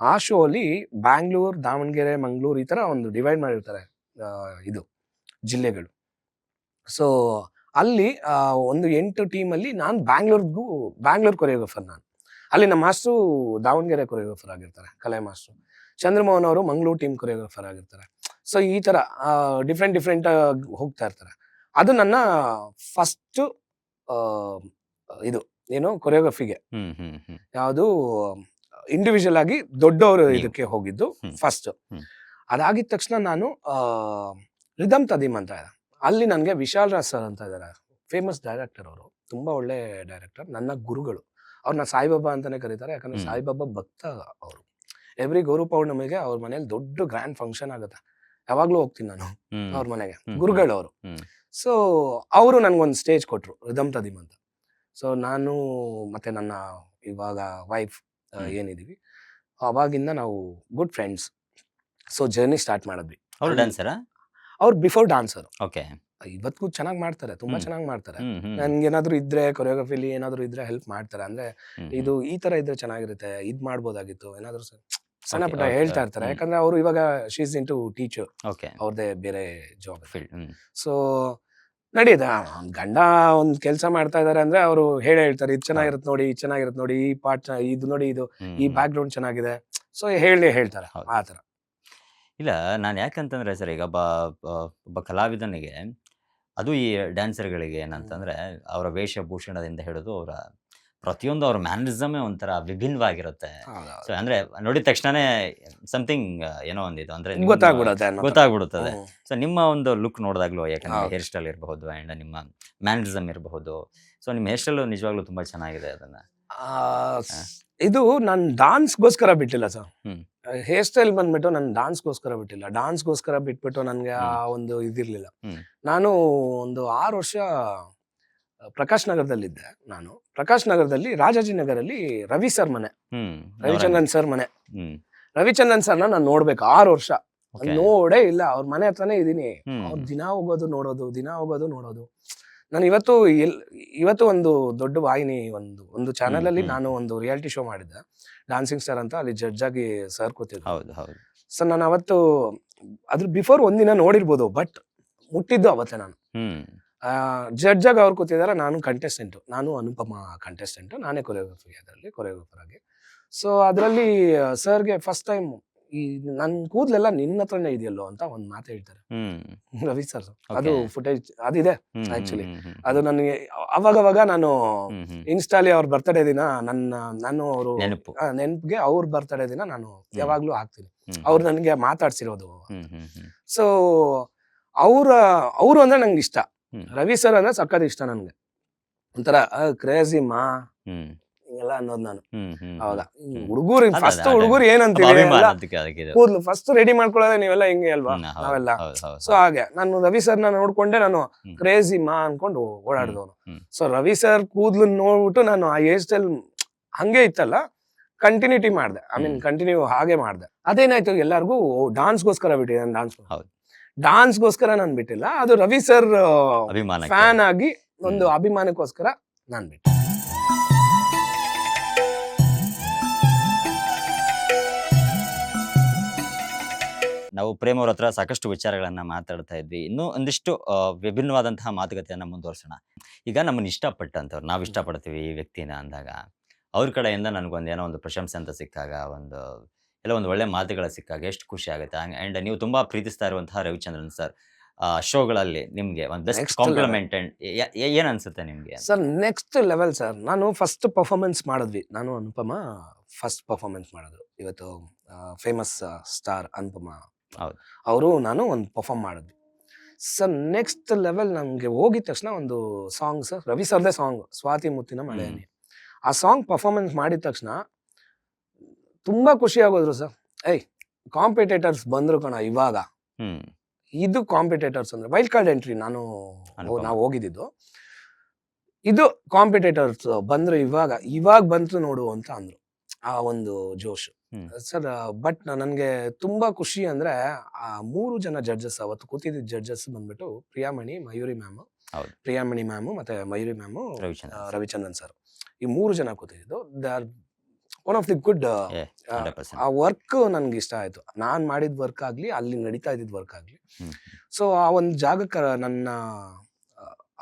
Speaker 2: ಆ ಶೋ ಅಲ್ಲಿ ಬ್ಯಾಂಗ್ಳೂರ್, ದಾವಣಗೆರೆ, ಮಂಗಳೂರು ಈ ತರ ಒಂದು ಡಿವೈಡ್ ಮಾಡಿರ್ತಾರೆ ಇದು ಜಿಲ್ಲೆಗಳು. ಸೊ ಅಲ್ಲಿ ಒಂದು 8 ಟೀಮಲ್ಲಿ ನಾನು ಬ್ಯಾಂಗ್ಳೂರ್ ಕೊರಿಯೋಗ್ರಾಫರ್ ನಾನು. ಅಲ್ಲಿ ನಮ್ಮ ಮಾಸ್ಟ್ರು ದಾವಣಗೆರೆ ಕೊರಿಯೋಗ್ರಾಫರ್ ಆಗಿರ್ತಾರೆ, ಕಲೆ ಮಾಸ್ಟ್ರು. ಚಂದ್ರಮೋಹನ್ ಅವರು ಮಂಗಳೂರು ಟೀಮ್ ಕೊರಿಯೋಗ್ರಾಫರ್ ಆಗಿರ್ತಾರೆ. ಸೊ ಈ ತರ ಡಿಫ್ರೆಂಟ್ ಹೋಗ್ತಾ ಇರ್ತಾರೆ. ಅದು ನನ್ನ ಫಸ್ಟ್ ಇದು ಏನು ಕೊರಿಯೋಗ್ರಫಿಗೆ
Speaker 1: ಹ್ಮ್ ಹ್ಮ್ ಹ್ಮ್
Speaker 2: ಯಾವುದು ಇಂಡಿವಿಜುವಲ್ ಆಗಿ ದೊಡ್ಡವರು
Speaker 1: ನೀವು.
Speaker 2: ಇದಕ್ಕೆ ಹೋಗಿದ್ದು
Speaker 1: ಹ್ಮ್.
Speaker 2: ಫಸ್ಟ್.
Speaker 1: ಹ್ಮ್.
Speaker 2: ಅದಾಗಿದ ತಕ್ಷಣ ನಾನು ರಿದಮ್ ತದೀಮ್ ಅಂತ ಇದೆ. ಅಲ್ಲಿ ನನಗೆ ವಿಶಾಲ್ ರಾಜ್ ಸರ್ ಅಂತ ಇದ್ದಾರೆ, ಫೇಮಸ್ ಡೈರೆಕ್ಟರ್. ಅವರು ತುಂಬಾ ಒಳ್ಳೆ ಡೈರೆಕ್ಟರ್, ನನ್ನ ಗುರುಗಳು. ಅವ್ರನ್ನ ಸಾಯಿಬಾಬಾ ಅಂತಾನೆ ಕರೀತಾರೆ, ಯಾಕಂದ್ರೆ
Speaker 1: ಹ್ಮ್.
Speaker 2: ಸಾಯಿಬಾಬಾ ಭಕ್ತ ಅವರು. ಎವ್ರಿ ಗುರು ಪೌರ್ಣಮಿಗೆ ಅವ್ರ ಮನೇಲಿ ದೊಡ್ಡ ಗ್ರ್ಯಾಂಡ್ ಫಂಕ್ಷನ್ ಆಗುತ್ತೆ. ಯಾವಾಗ್ಲೂ ಹೋಗ್ತೀನಿ ನಾನು
Speaker 1: ಹ್ಮ್
Speaker 2: ಅವ್ರ ಮನೆಗೆ,
Speaker 1: ಹ್ಮ್.
Speaker 2: ಗುರುಗಳು ಅವರು.
Speaker 1: ಹ್ಮ್.
Speaker 2: ಸೊ ಅವರು ನನ್ಗೊಂದು ಸ್ಟೇಜ್ ಕೊಟ್ರು, ರಿದಮ್ ತದೀಮ್ ಅಂತ. ಸೊ ನಾನು ಮತ್ತೆ ನನ್ನ ಇವಾಗ ವೈಫ್
Speaker 1: ಹ್ಮ್.
Speaker 2: ಏನಿದೀವಿ, ಅವಾಗಿಂದ ನಾವು good friends. So journey start ಮಾಡಿದ್ವಿ.
Speaker 1: ಅವ್ರು
Speaker 2: ಅಲ್ಲಿ
Speaker 1: ಡ್ಯಾನ್ಸರಾ?
Speaker 2: ಅವ್ರು ಬಿಫೋರ್ ಡಾನ್ಸರ್.
Speaker 1: ಓಕೆ.
Speaker 2: ಇವತ್ತಿಗೂ ಚೆನ್ನಾಗಿ ಮಾಡ್ತಾರೆ, ತುಂಬಾ
Speaker 1: ಹ್ಮ್.
Speaker 2: ಚೆನ್ನಾಗಿ ಮಾಡ್ತಾರೆ.
Speaker 1: ಹ್ಮ್ ಹ್ಮ್
Speaker 2: ನನ್ಗೇನಾದ್ರೂ ಇದ್ರೆ ಕೊರಿಯೋಗ್ರಫಿಲಿ ಏನಾದ್ರು ಇದ್ರೆ ಹೆಲ್ಪ್ ಮಾಡ್ತಾರೆ. ಅಂದ್ರೆ
Speaker 1: ಹ್ಮ್
Speaker 2: ಇದು ಈ ತರ ಇದ್ರೆ ಚೆನ್ನಾಗಿರುತ್ತೆ, ಇದ್ ಮಾಡ್ಬೋದಾಗಿತ್ತು, ಏನಾದ್ರು ಸಣ್ಣ
Speaker 1: Okay,
Speaker 2: ಪುಟ್ಟ
Speaker 1: okay,
Speaker 2: ಹೇಳ್ತಾ ಇರ್ತಾರೆ.
Speaker 1: ಹ್ಮ್.
Speaker 2: ಯಾಕಂದ್ರೆ ಅವರು ಇವಾಗ ಶೀಸ್ ಇಂಟು ಟೀಚರ್,
Speaker 1: ಓಕೆ.
Speaker 2: ಅವ್ರದೇ ಬೇರೆ ಜಾಬ್.
Speaker 1: ಫೀಲ್ಡ್.
Speaker 2: ಸೊ ನಡೆಯುತ್ತೆ. ಗಂಡ ಒಂದ್ ಕೆಲಸ ಮಾಡ್ತಾ ಇದಾರೆ ಅಂದ್ರೆ ಅವರು ಹೇಳ್ತಾರೆ, ಇದು ಚೆನ್ನಾಗಿರುತ್ತೆ ನೋಡಿ, ಇದು ಚೆನ್ನಾಗಿರುತ್ತೆ ನೋಡಿ, ಈ ಪಾರ್ಟ್ ಇದು ನೋಡಿ, ಇದು ಈ ಬ್ಯಾಕ್ ಗ್ರೌಂಡ್ ಚೆನ್ನಾಗಿದೆ. ಸೊ ಹೇಳ್ತಾರೆ
Speaker 1: ಹೌದು.
Speaker 2: ಆ ತರ.
Speaker 1: ಇಲ್ಲ, ನಾನು ಯಾಕಂತಂದ್ರೆ ಸರ್, ಈಗ ಒಬ್ಬ ಕಲಾವಿದನಿಗೆ, ಅದು ಈ ಡ್ಯಾನ್ಸರ್ಗಳಿಗೆ ಏನಂತಂದ್ರೆ, ಅವರ ವೇಷಭೂಷಣದಿಂದ ಹಿಡಿದು ಅವರ ಪ್ರತಿಯೊಂದು ಅವ್ರ ಮ್ಯಾನರಿಸಮೇ ಒಂಥರ ವಿಭಿನ್ನವಾಗಿರುತ್ತೆ. ಸೊ ಅಂದ್ರೆ ನೋಡಿದ ತಕ್ಷಣನೇ ಸಮಥಿಂಗ್ ಏನೋ ಒಂದಿದು ಅಂದ್ರೆ
Speaker 2: ಗೊತ್ತಾಗ್ಬಿಡುತ್ತೆ ಅನ್ನೋ ತರ.
Speaker 1: ಗೊತ್ತಾಗ್ಬಿಡುತ್ತದೆ.
Speaker 2: ಹ್ಮ್.
Speaker 1: ಸೊ ನಿಮ್ಮ ಒಂದು ಲುಕ್ ನೋಡಿದಾಗ್ಲೂ, ಯಾಕಂದ್ರೆ
Speaker 2: ಹೌದು.
Speaker 1: ಹೇರ್ ಸ್ಟೈಲ್ ಇರಬಹುದು ಅಂಡ್ ನಿಮ್ಮ ಮ್ಯಾನರಿಸಮ್ ಇರಬಹುದು. ಸೊ ನಿಮ್ಮ ಹೇರ್ ಸ್ಟೈಲ್ ನಿಜವಾಗ್ಲೂ ತುಂಬಾ ಚೆನ್ನಾಗಿದೆ. ಅದನ್ನ
Speaker 2: ಆ, ಇದು ನಾನು ಡಾನ್ಸ್ಗೋಸ್ಕರ ಬಿಟ್ಟಿಲ್ಲ ಸರ್.
Speaker 1: ಹ್ಮ್.
Speaker 2: ಹೇರ್ ಸ್ಟೈಲ್ ಬಂದ್ಬಿಟ್ಟು ನಾನು ಡಾನ್ಸ್ಗೋಸ್ಕರ ಬಿಟ್ಟಿಲ್ಲ. ಡಾನ್ಸ್ಗೋಸ್ಕರ ಬಿಟ್ಬಿಟ್ಟು ನನಗೆ ಆ ಒಂದು ಇದಿರ್ಲಿಲ್ಲ.
Speaker 1: ಹ್ಮ್.
Speaker 2: ನಾನು ಒಂದು 6 ವರ್ಷ ಪ್ರಕಾಶ್ ನಗರದಲ್ಲಿದ್ದೆ. ನಾನು ಪ್ರಕಾಶ್ ನಗರದಲ್ಲಿ ರಾಜಾಜಿನಗರಲ್ಲಿ ರವಿ ಸರ್ ಮನೆ,
Speaker 1: ಹ್ಮ್.
Speaker 2: ರವಿಚಂದ್ರನ್ ಸರ್ ಮನೆ.
Speaker 1: ಹ್ಮ್.
Speaker 2: ರವಿಚಂದ್ರನ್ ಸರ್ನ ನಾನು ನೋಡ್ಬೇಕು 6 ವರ್ಷ.
Speaker 1: Okay.
Speaker 2: ನೋಡೇ ಇಲ್ಲ, ಅವ್ರ ಮನೆ ಹತ್ರನೇ ಇದೀನಿ.
Speaker 1: ಹ್ಮ್.
Speaker 2: ಅವ್ರು ದಿನ ಹೋಗೋದು ನೋಡೋದು. ನಾನು ಇವತ್ತು ಒಂದು ದೊಡ್ಡ ವಾಹಿನಿ, ಒಂದು ಚಾನೆಲ್ ಅಲ್ಲಿ ನಾನು ಒಂದು ರಿಯಾಲಿಟಿ ಶೋ ಮಾಡಿದ್ದೆ, ಡಾನ್ಸಿಂಗ್ ಸ್ಟಾರ್ ಅಂತ. ಅಲ್ಲಿ ಜಡ್ಜ್ ಆಗಿ ಸರ್ ಕೂತಿದ್ರು.
Speaker 1: ಹೌದು ಹೌದು.
Speaker 2: ಸೊ ನಾನು ಅವತ್ತು ಅದ್ರ ಬಿಫೋರ್ ಒಂದಿನ ನೋಡಿರ್ಬೋದು, ಬಟ್ ಮುಟ್ಟಿದ್ದು ಅವತ್ತೇ ನಾನು.
Speaker 1: ಹ್ಮ್.
Speaker 2: ಜಡ್ಜ್ ಆಗಿ ಅವ್ರು ಕೂತಿದ್ದಾರೆ, ನಾನು ಕಂಟೆಸ್ಟೆಂಟ್, ನಾನು ಅನುಪಮ ಕಂಟೆಸ್ಟೆಂಟ್, ನಾನೇ ಕೊರಿಯೋಗ್ರಫರ್ ಆಗಿ. ಸೊ ಅದರಲ್ಲಿ ಸರ್ಗೆ ಫಸ್ಟ್ ಟೈಮ್ ಈ ನನ್ನ ಕೂದಲೆಲ್ಲ ನಿನ್ನ ಹತ್ರನೇ ಇದೆಯಲ್ಲೋ ಅಂತ ಒಂದು ಮಾತು ಹೇಳ್ತಾರೆ
Speaker 1: ಹ್ಮ್.
Speaker 2: ರವಿ ಸರ್.
Speaker 1: Okay.
Speaker 2: ಅದು ಫುಟೇಜ್ ಅದಿದೆ
Speaker 1: ಹ್ಮ್.
Speaker 2: ಆಕ್ಚುಲಿ.
Speaker 1: ಹ್ಮ್.
Speaker 2: ಅದು ನನಗೆ ಅವಾಗ ನಾನು
Speaker 1: ಹ್ಮ್. ಹ್ಮ್.
Speaker 2: ಇನ್ಸ್ಟಾಲಿ ಅವ್ರ ಬರ್ತಡೇ ದಿನ ನಾನು ಅವರು
Speaker 1: ನೆನಪು.
Speaker 2: ನೆನಪಿಗೆ ಅವ್ರ ಬರ್ತಡೇ ದಿನ ನಾನು ಯಾವಾಗ್ಲೂ ಹಾಕ್ತೀನಿ.
Speaker 1: ಹ್ಮ್.
Speaker 2: ಅವ್ರು ನನಗೆ ಮಾತಾಡ್ಸಿರೋದು.
Speaker 1: ಹ್ಮ್. ಹ್ಮ್. ಹ್ಮ್.
Speaker 2: ಸೊ ಅವರು ಅಂದ್ರೆ ನಂಗೆ ಇಷ್ಟ.
Speaker 1: ಹ್ಮ್.
Speaker 2: ರವಿ ಸರ್ ಅಂದ್ರೆ ಸಕ್ಕತ್ ಇಷ್ಟ ನನ್ಗೆ. ಒಂಥರ ಕ್ರೇಜಿ ಮಾ
Speaker 1: ಹ್ಮ್.
Speaker 2: ಹಿಂಗೆಲ್ಲ ಅನ್ನೋದು ನಾನು
Speaker 1: ಹ್ಮ್. ಹ್ಮ್.
Speaker 2: ಅವಾಗ.
Speaker 1: ಹ್ಮ್.
Speaker 2: ಹುಡುಗರು
Speaker 1: ಅದೇ,
Speaker 2: ಫಸ್ಟ್
Speaker 1: ಅದೇ.
Speaker 2: ಹುಡುಗರು
Speaker 1: ಒಬ್ಬ
Speaker 2: ಏನಂತೀವಿ
Speaker 1: ಅಭಿಮಾನ
Speaker 2: ಎಲ್ಲ
Speaker 1: ಅದಕ್ಕೆ ಅದಕ್ಕಿದು.
Speaker 2: ಕೂದ್ಲು ಫಸ್ಟ್ ರೆಡಿ ಮಾಡ್ಕೊಳ್ಳೋದೇ ನೀವೆಲ್ಲ ಹಿಂಗೆ ಅಲ್ವಾ
Speaker 1: ಹ್ಮ್. ಹೌದು,
Speaker 2: ನಾವೆಲ್ಲ.
Speaker 1: ಹೌದು, ಹೌದು,
Speaker 2: ಸೊ ಹಾಗೆ ನಾನು ರವಿ ಸರ್ನ ನೋಡ್ಕೊಂಡೆ ನಾನು
Speaker 1: ಹ್ಮ್.
Speaker 2: ಕ್ರೇಜಿ ಮಾ ಅನ್ಕೊಂಡು ಓಡಾಡಿದವನು.
Speaker 1: ಹ್ಮ್.
Speaker 2: ಸೊ ರವಿ ಸರ್ ಕೂದ್ಲು ನೋಡ್ಬಿಟ್ಟು ನಾನು ಆ ಹೇರ್ ಸ್ಟೈಲ್ ಹಂಗೆ ಇತ್ತಲ್ಲ, ಕಂಟಿನ್ಯೂಟಿ ಮಾಡಿದೆ. ಕಂಟಿನ್ಯೂ ಹಾಗೆ ಮಾಡಿದೆ. ಅದೇನಾಯ್ತು, ಎಲ್ಲರಿಗೂ ಡಾನ್ಸ್ಗೋಸ್ಕರ ಬಿಟ್ಟಿದೆ.
Speaker 1: ಹೌದು.
Speaker 2: ಡಾನ್ಸ್ಗೋಸ್ಕರ ನಾನು ಬಿಟ್ಟಿಲ್ಲ, ಅದು ರವಿ ಸರ್
Speaker 1: ಅಭಿಮಾನಕ್ಕೆ.
Speaker 2: ಫ್ಯಾನ್ ಆಗಿ ಒಂದು ಅಭಿಮಾನಕ್ಕೋಸ್ಕರ ನಾನು ಬಿಟ್ಟೆ.
Speaker 1: ನಾವು ಪ್ರೇಮ್ ಅವ್ರ ಹತ್ರ ಸಾಕಷ್ಟು ವಿಚಾರಗಳನ್ನ ಮಾತಾಡ್ತಾ ಇದ್ವಿ. ಇನ್ನೂ ಒಂದಿಷ್ಟು ವಿಭಿನ್ನವಾದಂತಹ ಮಾತುಕತೆಯನ್ನ ಮುಂದುವರ್ಸೋಣ. ಈಗ ನಮ್ಮನ್ನ ಇಷ್ಟಪಟ್ಟಂತವ್ರು, ನಾವು ಇಷ್ಟಪಡ್ತೀವಿ ಈ ವ್ಯಕ್ತಿನ ಅಂದಾಗ, ಅವ್ರ ಕಡೆಯಿಂದ ಏನೋ ಒಂದು ಪ್ರಶಂಸೆ ಅಂತ ಸಿಕ್ಕಾಗ, ಎಲ್ಲ ಒಂದು ಒಳ್ಳೆ ಮಾತುಗಳು ಸಿಕ್ಕಾಗ ಎಷ್ಟು ಖುಷಿ ಆಗುತ್ತೆ. ಅಂಡ್ ನೀವು ತುಂಬಾ ಪ್ರೀತಿಸ್ತಾ ಇರುವಂತಹ ರವಿಚಂದ್ರನ್ ಸರ್, ಶೋಗಳಲ್ಲಿ ನಿಮ್ಗೆ ಒಂದು best
Speaker 2: next level
Speaker 1: compliment and ಏನ್ ಅನ್ಸುತ್ತೆ ನಿಮ್ಗೆ ಅಂತ?
Speaker 2: ಸರ್. Next level sir. ನಾನು ಫಸ್ಟ್ ಪರ್ಫಾರ್ಮೆನ್ಸ್ ಮಾಡಿದ್ವಿ, ನಾನು ಅನುಪಮ ಫಸ್ಟ್ ಪರ್ಫಾರ್ಮೆನ್ಸ್ ಮಾಡಿದ್ರು. ಇವತ್ತು ಫೇಮಸ್ ಸ್ಟಾರ್ ಅನುಪಮ
Speaker 1: ಹೌದು.
Speaker 2: ಅವರು ನಾನು ಒಂದು ಪರ್ಫಾರ್ಮ್ ಮಾಡಿದ್ವಿ ಸರ್. ನೆಕ್ಸ್ಟ್ ಲೆವೆಲ್ ನಮಗೆ ಹೋಗಿದ ತಕ್ಷಣ ಒಂದು ಸಾಂಗ್ ಸರ್, ರವಿ ಸರ್ದೇ ಸಾಂಗ್, ಸ್ವಾತಿ ಮುತ್ತಿನ ಮಳೆಯನಿ. ಆ ಸಾಂಗ್ ಪರ್ಫಾರ್ಮೆನ್ಸ್ ಮಾಡಿದ ತಕ್ಷಣ ತುಂಬಾ ಖುಷಿ ಆಗೋದ್ರು ಸರ್. ಕಾಂಪಿಟೇಟರ್ಸ್ ಬಂದ್ರು ಕಣ ಇವಾಗ.
Speaker 1: ಹ್ಮ್
Speaker 2: ಇದು ಕಾಂಪಿಟೇಟರ್ಸ್ ಅಂದ್ರೆ ವೈಲ್ಡ್ ಕಾರ್ಡ್ ಎಂಟ್ರಿ ನಾವು ಹೋಗಿದ್ದು. ಇದು ಕಾಂಪಿಟೇಟರ್ಸ್ ಬಂದ್ರು ಇವಾಗ ಬಂತು ನೋಡು ಅಂತ ಅಂದ್ರು. ಆ ಒಂದು ಜೋಶ್ ಸರ್. ಬಟ್ ನನ್ಗೆ ತುಂಬಾ ಖುಷಿ ಅಂದ್ರೆ ಆ 3 ಜನ ಜಡ್ಜಸ್, ಅವತ್ತು ಕೂತಿದ್ದ ಜಡ್ಜಸ್ ಬಂದ್ಬಿಟ್ಟು ಪ್ರಿಯಾಮಣಿ, ಮಯೂರಿ ಮ್ಯಾಮ್,
Speaker 1: ಹೌದು.
Speaker 2: ಪ್ರಿಯಾಮಣಿ ಮ್ಯಾಮ್ ಮತ್ತೆ ಮಯೂರಿ ಮ್ಯಾಮ್, ರವಿಚಂದ್ರನ್ ಸರ್. ಈ 3 ಜನ ಕೂತಿದ್ದು. They are one of the good.
Speaker 1: 100%.
Speaker 2: ಆ ವರ್ಕ್ ನನ್ಗೆ ಇಷ್ಟ ಆಯ್ತು. ನಾನ್ ಮಾಡಿದ ವರ್ಕ್ ಆಗ್ಲಿ, ಅಲ್ಲಿ ನಡೀತಾ ಇದ್ದಿದ್ ವರ್ಕ್ ಆಗ್ಲಿ. ಸೊ ಆ ಒಂದು ಜಾಗಕ್ಕೆ ನನ್ನ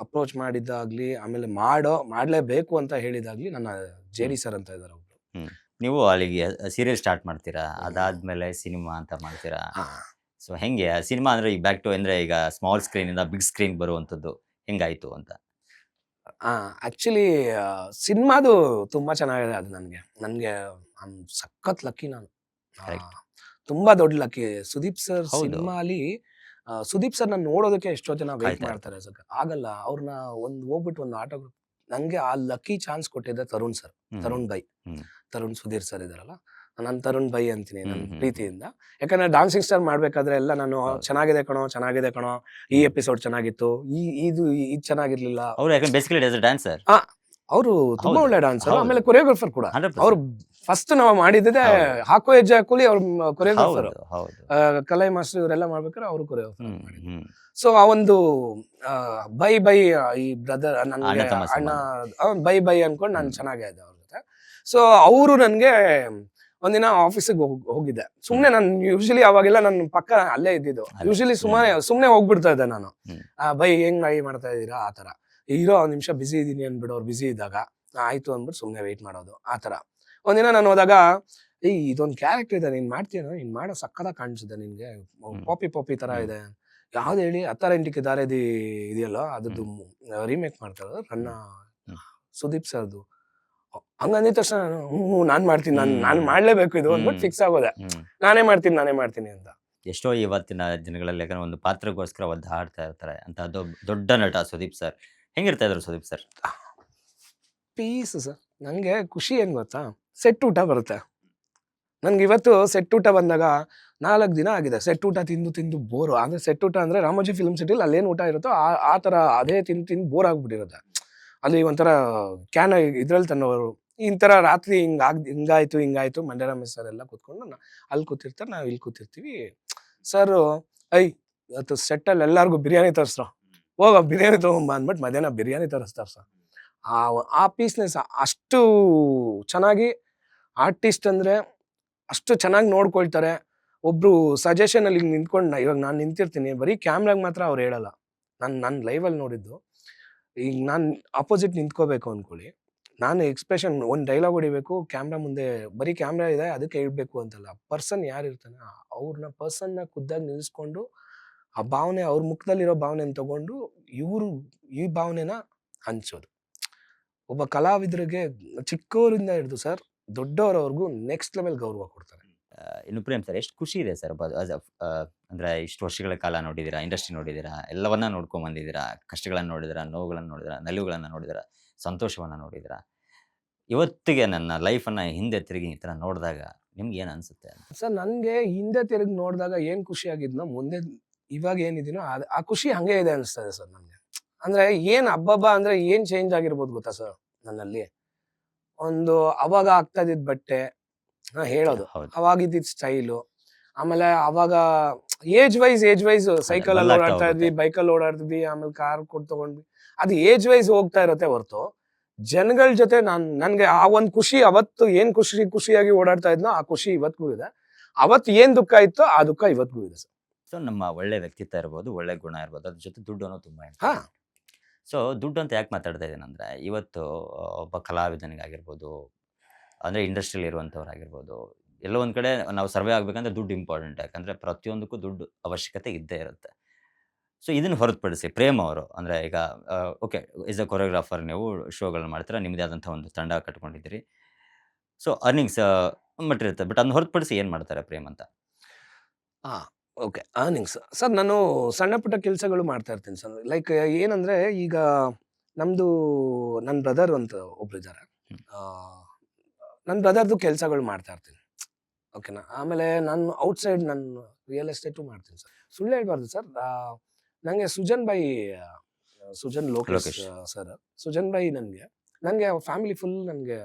Speaker 2: ಅಪ್ರೋಚ್ ಮಾಡಿದ್ದಾಗ್ಲಿ, ಆಮೇಲೆ ಮಾಡ್ಲೇಬೇಕು ಅಂತ ಹೇಳಿದಾಗ್ಲಿ ನನ್ನ ಜೆ.ಡಿ. ಸರ್ ಅಂತ ಇದಾರೆ ಒಬ್ರು.
Speaker 1: ನೀವು ಅಲ್ಲಿಗೆ ಸೀರಿಯಲ್ ಸ್ಟಾರ್ಟ್ ಮಾಡ್ತೀರಾ, ಅದಾದ್ಮೇಲೆ ಸಿನಿಮಾ ಅಂತ ಮಾಡ್ತೀರಾ. ಸೊ ಹೆಂಗೆ ಸಿನಿಮಾ ಅಂದ್ರೆ ಈಗ ಬ್ಯಾಕ್ ಟು ಅಂದ್ರೆ ಈಗ ಸ್ಮಾಲ್ ಸ್ಕ್ರೀನ್ ಇಂದ ಬಿಗ್ ಸ್ಕ್ರೀನ್ ಬರುವಂತದ್ದು ಹೆಂಗಾಯ್ತು ಅಂತ?
Speaker 2: ಆಕ್ಚುಲಿ ಸಿನಿಮಾದು ತುಂಬಾ ಚೆನ್ನಾಗಿದೆ. ಅದು ನನ್ಗೆ ಸಖತ್ ಲಕ್ಕಿ ನಾನು.
Speaker 1: Correct.
Speaker 2: ತುಂಬಾ ದೊಡ್ಡ ಲಕ್ಕಿ. ಸುದೀಪ್ ಸರ್
Speaker 1: ಹೌದು.
Speaker 2: ಸಿನಿಮಾಲಿ ಸುದೀಪ್ ಸರ್ ನಾನು ನೋಡೋದಕ್ಕೆ ಎಷ್ಟೋ ಜನ ವೇಟ್
Speaker 1: ಕಾಯ್ತಾ
Speaker 2: ಮಾಡ್ತಾರೆ ಸರ್. ಆಗಲ್ಲ, ಅವ್ರನ್ನ ಹೋಗ್ಬಿಟ್ಟು ಒಂದು ಆಟೋ. ನಂಗೆ ಆ ಲಕ್ಕಿ ಚಾನ್ಸ್ ಕೊಟ್ಟಿದ್ದೆ Tarun sir, Tarun by. Tarun Sudhir sir ಇದಾರಲ್ಲ, ನಾನು ತರುಣ್ ಬೈ ಅಂತೀನಿ ನನ್ನ ಪ್ರೀತಿಯಿಂದ. ಯಾಕಂದ್ರೆ ಡಾನ್ಸಿಂಗ್ ಸ್ಟಾರ್ ಮಾಡ್ಬೇಕಾದ್ರೆ ಎಲ್ಲ ನಾನು ಚೆನ್ನಾಗಿದೆ ಕಣೋ, ಈ ಎಪಿಸೋಡ್ ಚೆನ್ನಾಗಿತ್ತು, ಇದು ಚೆನ್ನಾಗಿರ್ಲಿಲ್ಲ.
Speaker 1: ಅವ್ರು ಯಾಕಂದ್ರೆ ಬೇಸಿಕಲಿ ಡ್ಯಾನ್ಸರ್.
Speaker 2: ಅವರು ತುಂಬಾ
Speaker 1: ಹೌದು.
Speaker 2: ಒಳ್ಳೆ ಡಾನ್ಸರ್,
Speaker 1: ಹೌದು.
Speaker 2: ಆಮೇಲೆ ಕೊರಿಯೋಗ್ರಫರ್ ಕೂಡ.
Speaker 1: 100%.
Speaker 2: ಅವ್ರು ಫಸ್ಟ್ ನಾವು ಮಾಡಿದ್ದೆ
Speaker 1: ಹೌದು.
Speaker 2: ಹಾಕೋ ಹೆಜ್ಜೆ ಹಾಕುಲಿ, ಅವ್ರ ಕೊರಿಯೋಗ್ರಫರ್.
Speaker 1: ಹೌದು.
Speaker 2: ಕಲೈ ಮಾಸ್ಟರ್ ಇವರೆಲ್ಲ ಮಾಡ್ಬೇಕಾದ್ರೆ ಅವರು ಕೊರಿಯೋಗ್ರಫರ್
Speaker 1: ಹ್ಮ್,
Speaker 2: ಮಾಡಿದ್ರು.
Speaker 1: ಹ್ಮ್.
Speaker 2: ಸೊ ಆ ಒಂದು ಬೈ ಈ ಬ್ರದರ್
Speaker 1: ಅಣ್ಣ
Speaker 2: ನನ್ಗೆ
Speaker 1: ತಮ್ಮ
Speaker 2: ಅಣ್ಣ
Speaker 1: ಸಂಬಂಧ.
Speaker 2: ಬೈ ಅನ್ಕೊಂಡು ನಾನು ಚೆನ್ನಾಗೇ ಇದ್ದೆ ಅವ್ರ ಜೊತೆ. ಸೊ ಅವರು ನನ್ಗೆ ಒಂದಿನ ಆಫೀಸಿಗೆ ಹೋಗಿದ್ದೆ ಸುಮ್ನೆ. ನಾನು ಯೂಶಲಿ ಅವಾಗೆಲ್ಲ ನನ್ನ ಪಕ್ಕ ಅಲ್ಲೇ ಇದ್ದಿದ್ದು.
Speaker 1: ಅಲ್ಲೇ.
Speaker 2: ಯೂಶಲಿ ಸುಮ್ನೆ ಹೋಗ್ಬಿಡ್ತಾ ಇದ್ದೆ ನಾನು.
Speaker 1: ಹ್ಮ್.
Speaker 2: ಬೈ ಹೆಂಗ್ ಮಾಡ್ತಾ ಇದೀರಾ ಆ ತರ. ಇರೋ ಒಂದ್ ನಿಮಿಷ ಬಿಸಿ ಇದೀನಿ ಅಂದ್ಬಿಡು, ಅವ್ರು ಬಿಸಿ ಇದ್ದಾಗ ಆಯ್ತು ಅಂದ್ಬಿಟ್ಟು ಸುಮ್ನೆ ವೆಯ್ಟ್ ಮಾಡೋದು ಆ ತರ. ಒಂದಿನ ನಾನು ಹೋದಾಗ, ಇದೊಂದ್ ಕ್ಯಾರೆಕ್ಟರ್ ಇದೆ, ನೀನ್ ಮಾಡ್ತೀಯೋ, ನೀನ್ ಮಾಡೋ ಸಕ್ಕದಾಗ ಕಾಣಿಸುತ್ತೆ ನಿನ್ಗೆ, ಪಾಪಿ ತರ ಇದೆ. ಯಾವ್ದು ಹೇಳಿ, ಅತ್ತಾರೆಂಟಿಕೆ ದಾರೇದಿ ಇದೆಯಲ್ಲ, ಅದ್ರದ್ದು ರೀಮೇಕ್ ಮಾಡ್ತಾರೆ ನನ್ನ ಸುದೀಪ್ ಸರ್ದು. ಹಂಗಂದಿದ ತಕ್ಷಣ ನಾನ್ ಮಾಡ್ತೀನಿ, ನಾನ್ ಮಾಡ್ಲೇಬೇಕು ಇದು ಅಂದ್ಬಿಟ್ಟು ಫಿಕ್ಸ್ ಆಗೋದೆ. ನಾನೇ ಮಾಡ್ತೀನಿ ಅಂತ.
Speaker 1: ಎಷ್ಟೋ ಇವತ್ತಿನ ದಿನಗಳಲ್ಲಿ ಯಾಕಂದ್ರೆ ಒಂದು ಪಾತ್ರಕ್ಕೋಸ್ಕರ ಒದ್ದಾಡ್ತಾ ಇರ್ತಾರೆ ಅಂತ ದೊಡ್ಡ ನಟ ಸುದೀಪ್ ಸರ್. ಹೆಂಗಿರ್ತಾ ಇದ್ರು ಸುದೀಪ್ ಸರ್?
Speaker 2: Piece sir. ನಂಗೆ ಖುಷಿ ಏನ್ ಗೊತ್ತಾ, ಸೆಟ್ ಊಟ ಬರುತ್ತೆ. ನನ್ಗೆ ಇವತ್ತು ಸೆಟ್ ಊಟ ಬಂದಾಗ 4 ದಿನ ಆಗಿದೆ ಸೆಟ್ ಊಟ ತಿಂದು ಬೋರು. ಅಂದ್ರೆ ಸೆಟ್ ಊಟ ಅಂದ್ರೆ ರಾಮೋಜಿ ಫಿಲ್ಮ್ ಸಿಟಿಲಿ ಅಲ್ಲೇನು ಊಟ ಇರುತ್ತೋ ಆ ತರ ಅದೇ ತಿಂದು ಬೋರ್ ಆಗ್ಬಿಟ್ಟಿರುತ್ತೆ. ಅಲ್ಲಿ ಒಂಥರ ಕ್ಯಾನ್ ಇದ್ರಲ್ಲಿ ತನ್ನೋರು ಇಂತರ ರಾತ್ರಿ ಹಿಂಗಾಯ್ತು ಮಂಡ್ಯ ರಮೇಶ್ ಸರ್ ಎಲ್ಲ ಕೂತ್ಕೊಂಡು ಅಲ್ಲಿ ಕೂತಿರ್ತಾರೆ, ನಾವು ಇಲ್ಲಿ ಕೂತಿರ್ತೀವಿ. ಸರ್ ಇವತ್ತು ಸೆಟ್ಟಲ್ಲಿ ಎಲ್ಲಾರ್ಗು ಬಿರಿಯಾನಿ ತರಿಸ್ರು, ಹೋಗ ಬಿರಿಯಾನಿ ತಗೊಂಬ ಅಂದ್ಬಿಟ್ಟು ಮಧ್ಯಾಹ್ನ ಬಿರಿಯಾನಿ ತರಿಸ್ತಾರೆ ಸರ್. ಆ ಪೀಸ್ನೆಸ್ ಅಷ್ಟು ಚೆನ್ನಾಗಿ, ಆರ್ಟಿಸ್ಟ್ ಅಂದ್ರೆ ಅಷ್ಟು ಚೆನ್ನಾಗಿ ನೋಡ್ಕೊಳ್ತಾರೆ. ಒಬ್ರು ಸಜೆಷನ್ ಅಲ್ಲಿ ನಿಂತ್ಕೊಂಡು, ಇವಾಗ ನಾನು ನಿಂತಿರ್ತೀನಿ, ಬರೀ ಕ್ಯಾಮ್ರಾಗ ಮಾತ್ರ ಅವ್ರು ಹೇಳಲ್ಲ. ನಾನು ಲೈವಲ್ಲಿ ನೋಡಿದ್ದು. ಈಗ ನಾನು ಅಪೋಸಿಟ್ ನಿಂತ್ಕೋಬೇಕು ಅನ್ಕೊಳ್ಳಿ, ನಾನು ಎಕ್ಸ್ಪ್ರೆಷನ್ ಒಂದು ಡೈಲಾಗ್ ಹೊಡಿಬೇಕು, ಕ್ಯಾಮ್ರಾ ಮುಂದೆ ಬರೀ ಕ್ಯಾಮ್ರಾ ಇದೆ ಅದಕ್ಕೆ ಹೇಳ್ಬೇಕು ಅಂತಲ್ಲ. ಪರ್ಸನ್ ಯಾರು ಇರ್ತಾನೆ ಅವ್ರನ್ನ ಪರ್ಸನ್ನ ಖುದ್ದಾಗಿ ನಿಲ್ಲಿಸ್ಕೊಂಡು ಆ ಭಾವನೆ, ಅವ್ರ ಮುಖದಲ್ಲಿರೋ ಭಾವನೆನ ತಗೊಂಡು ಇವರು ಈ ಭಾವನೆನ ಹಂಚೋದು. ಒಬ್ಬ ಕಲಾವಿದರಿಗೆ ಚಿಕ್ಕವರಿಂದ ಹಿಡಿದು ಸರ್ ದೊಡ್ಡವರವರೆಗೂ ನೆಕ್ಸ್ಟ್ ಲೆವೆಲ್ ಗೌರವ ಕೊಡ್ತಾರೆ.
Speaker 1: ಇನ್ನು ಪ್ರೇಮ್ ಸರ್, ಎಷ್ಟು ಖುಷಿ ಇದೆ ಸರ್ ಅಂದ್ರೆ ಇಷ್ಟು ವರ್ಷಗಳ ಕಾಲ ನೋಡಿದ್ದೀರಾ, ಇಂಡಸ್ಟ್ರಿ ನೋಡಿದ್ದೀರಾ, ಎಲ್ಲವನ್ನ ನೋಡ್ಕೊಂಡ್ ಬಂದಿದ್ದೀರಾ, ಕಷ್ಟಗಳನ್ನು ನೋಡಿದಿರಾ, ನೋವುಗಳನ್ನು ನೋಡಿದಿರಾ, ನಲಿವುಗಳನ್ನು ನೋಡಿದಿರಾ, ಸಂತೋಷವನ್ನ ನೋಡಿದಿರಾ. ಇವತ್ತಿಗೆ ನನ್ನ ಲೈಫನ್ನ ಹಿಂದೆ ತಿರುಗಿ ಈ ಥರ ನೋಡಿದಾಗ ನಿಮ್ಗೆ ಏನು ಅನ್ಸುತ್ತೆ ಅಂತ?
Speaker 2: ಸರ್ ನನಗೆ ಹಿಂದೆ ತಿರುಗಿ ನೋಡಿದಾಗ ಏನು ಖುಷಿ ಆಗಿದ್ನೋ, ಮುಂದೆ ಇವಾಗ ಏನಿದ್ದೀನೋ ಆ ಖುಷಿ ಹಂಗೆ ಇದೆ ಅನಿಸ್ತದೆ ಸರ್ ನನಗೆ. ಅಂದ್ರೆ ಏನು ಹಬ್ಬ ಅಂದ್ರೆ ಏನು ಚೇಂಜ್ ಆಗಿರ್ಬೋದು ಗೊತ್ತಾ ಸರ್ ನನ್ನಲ್ಲಿ. ಒಂದು ಅವಾಗ ಆಗ್ತಾ ಇದ್ದಿದ್ ಬಟ್ಟೆ ಹೇಳೋದು,
Speaker 1: ಹೌದು.
Speaker 2: ಅವಾಗ ಇದ್ದಿದ್ ಸ್ಟೈಲು, ಆಮೇಲೆ ಅವಾಗ ಏಜ್ ವೈಸ್ ಸೈಕಲ್ ಅಲ್ಲಿ
Speaker 1: ಬದಲಾಗ್ತಾ
Speaker 2: ಓಡಾಡ್ತಾ ಇದ್ವಿ,
Speaker 1: ಹೋಗುತ್ತೆ.
Speaker 2: ಬೈಕಲ್ಲಿ ಓಡಾಡ್ತಿದ್ವಿ, ಆಮೇಲೆ ಕಾರ್ ಕೊಟ್ಟು ತಗೊಂಡ್ವಿ. ಅದು ಏಜ್ ವೈಸ್ ಹೋಗ್ತಾ ಇರತ್ತೆ ಹೊರತು ಜನಗಳ ಜೊತೆ ನನ್ಗೆ ಆ ಒಂದು ಖುಷಿ, ಅವತ್ತು ಏನ್ ಖುಷಿಯಾಗಿ ಓಡಾಡ್ತಾ ಇದ್ನೋ ಆ ಖುಷಿ ಇವತ್ತಿಗೂ ಇದೆ. ಅವತ್ತು ಏನ್ ದುಃಖ ಇತ್ತೋ ಆ ದುಃಖ ಇವತ್ತಿಗೂ ಇದೆ ಸರ್.
Speaker 1: ಸೊ ನಮ್ಮ ಒಳ್ಳೆ ವ್ಯಕ್ತಿತ್ವ ಇರ್ಬೋದು, ಒಳ್ಳೆ ಗುಣ ಇರ್ಬೋದು, ಅದ್ರ ಜೊತೆ ದುಡ್ಡು ಅನ್ನೋದು ತುಂಬ
Speaker 2: ಹಾ
Speaker 1: ಸೊ ದುಡ್ಡು ಅಂತ ಯಾಕೆ ಮಾತಾಡ್ತಾ ಇದ್ದೀನಿ ಅಂದರೆ, ಇವತ್ತು ಒಬ್ಬ ಕಲಾವಿದನಿಗಾಗಿರ್ಬೋದು, ಅಂದರೆ ಇಂಡಸ್ಟ್ರಿಯಲ್ಲಿ ಇರುವಂಥವ್ರಾಗಿರ್ಬೋದು, ಎಲ್ಲೋ ಒಂದು ಕಡೆ ನಾವು ಸರ್ವೆ ಆಗಬೇಕಂದ್ರೆ ದುಡ್ಡು ಇಂಪಾರ್ಟೆಂಟ್. ಯಾಕಂದರೆ ಪ್ರತಿಯೊಂದಕ್ಕೂ ದುಡ್ಡು ಅವಶ್ಯಕತೆ ಇದ್ದೇ ಇರುತ್ತೆ. ಸೊ ಇದನ್ನು ಹೊರತುಪಡಿಸಿ ಪ್ರೇಮ್ ಅವರು ಅಂದರೆ ಈಗ ಓಕೆ ಈಸ್ ಅ ಕೊರಿಯೋಗ್ರಾಫರ್, ನೀವು ಶೋಗಳನ್ನ ಮಾಡ್ತೀರಾ, ನಿಮ್ಮದೇ ಆದಂಥ ಒಂದು ತಂಡ ಕಟ್ಕೊಂಡಿದ್ದೀರಿ. ಸೊ ಅರ್ನಿಂಗ್ಸ್ ಮಟ್ಟಿರುತ್ತೆ. ಬಟ್ ಅದನ್ನ ಹೊರತುಪಡಿಸಿ ಏನು ಮಾಡ್ತಾರೆ ಪ್ರೇಮ್ ಅಂತ?
Speaker 2: ಹಾ, ಓಕೆ. ಅರ್ನಿಂಗ್ಸ್ ಸರ್, ನಾನು ಸಣ್ಣ ಪುಟ್ಟ ಕೆಲಸಗಳು ಮಾಡ್ತಾ ಇರ್ತೀನಿ ಸರ್. ಲೈಕ್ ಏನಂದ್ರೆ, ಈಗ ನಮ್ದು ನನ್ನ ಬ್ರದರ್ ಅಂತ ಒಬ್ರು ಇದ್ದಾರೆ.
Speaker 1: ಹ್ಮ್.
Speaker 2: ನನ್ನ ಬ್ರದರ್ದು ಕೆಲಸಗಳು ಮಾಡ್ತಾ ಇರ್ತೀನಿ. ಓಕೆನಾ. ಆಮೇಲೆ ನಾನು ಔಟ್ಸೈಡ್ ನಾನು ರಿಯಲ್ ಎಸ್ಟೇಟು ಮಾಡ್ತೀನಿ ಸರ್. ಸುಳ್ಳು ಹೇಳ್ಬಾರ್ದು ಸರ್. ನನಗೆ ಸುಜನ್ ಲೋಕೇಶ್
Speaker 1: ಲೋಕೇಶ್.
Speaker 2: ಸರ್, ಸುಜನ್ ಬೈ ನನಗೆ ಫ್ಯಾಮಿಲಿ ಫುಲ್ ನನಗೆ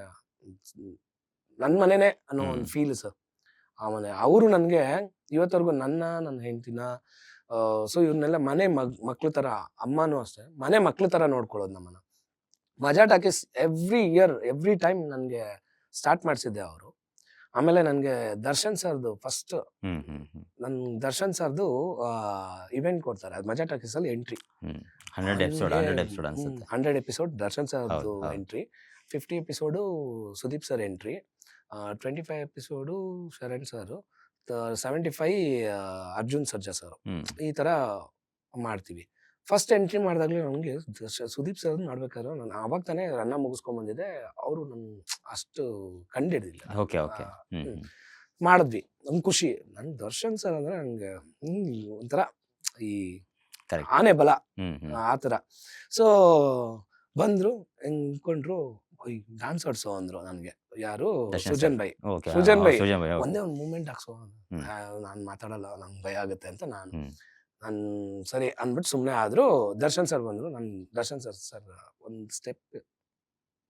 Speaker 2: ನನ್ನ ಮನೆನೇ ಅನ್ನೋ ಒಂದು ಫೀಲ್ ಸರ್. ಆಮೇಲೆ ಅವರು ನನಗೆ ಇವತ್ತವರೆಗೂ ನನ್ನ ಹೆಂಡ್ತಿನ, ಸೊ ಇವ್ರನ್ನೆಲ್ಲ ಮನೆ ಮಕ್ಳು ತರ, ಅಮ್ಮನೂ ಅಷ್ಟೇ ಮನೆ ಮಕ್ಳು ತರ ನೋಡ್ಕೊಳ್ಳೋದು ನಮ್ಮನ್ನ. ಮಜಾ ಟಾಕೀಸ್ ಎವ್ರಿ ಟೈಮ್ ನನಗೆ ಸ್ಟಾರ್ಟ್ ಮಾಡಿಸಿದ್ದೆ ಅವರು. ಆಮೇಲೆ ನನಗೆ ದರ್ಶನ್ ಸರ್ದು ಫಸ್ಟ್
Speaker 1: ಹ್ಮ್ ಹ್ಮ್ ಹ್ಮ್
Speaker 2: ನನ್ ದರ್ಶನ್ ಸರ್ದು ಇವೆಂಟ್ ಕೊಡ್ತಾರೆ, ಅದು ಮಜಾ ಟಾಕೀಸ್ ಅಲ್ಲಿ ಎಂಟ್ರಿ.
Speaker 1: ಹ್ಮ್ 100 ಎಪಿಸೋಡ್ ಅನ್ಸುತ್ತೆ.
Speaker 2: 100 ಎಪಿಸೋಡ್ ದರ್ಶನ್ ಸರ್ದು
Speaker 1: ಹೌದು, ಹೌದು.
Speaker 2: Entry, 50 episode Sudeep sir entry, 25 episode Sharan sir, 75 Arjun Sarja sir.
Speaker 1: ಹ್ಮ್
Speaker 2: ಈ ತರ ಮಾಡ್ತೀವಿ. ಫಸ್ಟ್ ಎಂಟ್ರಿ ಮಾಡಿದಾಗಲೇ ನಮಗೆ ಸುದೀಪ್ ಸರ್ ಮಾಡ್ಬೇಕಾದ್ರೆ ನಾನು ಆವಾಗ ತಾನೇ ರನ್ನ ಮುಗಿಸ್ಕೊಂಡ್ ಬಂದಿದ್ದೆ. ಅವರು ನನ್ ಅಷ್ಟು ಕಂಡಿಡ್ದಿಲ್ಲ.
Speaker 1: Okay okay. ಹ್ಮ್
Speaker 2: ಹ್ಮ್.
Speaker 1: ಹ್ಮ್
Speaker 2: ಮಾಡಿದ್ವಿ, ನನ್ ಖುಷಿ. ನನ್ ದರ್ಶನ್ ಸರ್ ಅಂದ್ರೆ ನಂಗೆ ಒಂಥರ ಈ
Speaker 1: ಕರೆಕ್ಟ್.
Speaker 2: ಆನೆ ಬಲ,
Speaker 1: ಹ್ಮ್ ಹ್ಮ್
Speaker 2: ಆ ತರ. ಸೊ ಬಂದ್ರು, ಹೆಂಗ್ಕೊಂಡ್ರು, ಡಾನ್ಸ್ ಆಡ್ಸೋ ಅಂದ್ರು ನನ್ಗೆ. ಯಾರು?
Speaker 1: Darshan
Speaker 2: Sujan by.
Speaker 1: Okay.
Speaker 2: Sujan by
Speaker 1: Sujan by.
Speaker 2: ಒಂದೇ ಒಂದು ಮೂಮೆಂಟ್ ಹಾಕ್ಸೋ.
Speaker 1: ಹ್ಮ್.
Speaker 2: ನಾನ್ ಮಾತಾಡಲ್ಲ, ನಂಗೆ ಭಯ ಆಗುತ್ತೆ ಅಂತ ನಾನು
Speaker 1: ಹ್ಮ್
Speaker 2: ನಾನ್ ಸರಿ ಅಂದ್ಬಿಟ್ಟು ಸುಮ್ನೆ ಆದ್ರು. ದರ್ಶನ್ ಸರ್ ಬಂದ್ರು, ನನ್ ದರ್ಶನ್ ಸರ್ ಒಂದ್ ಸ್ಟೆಪ್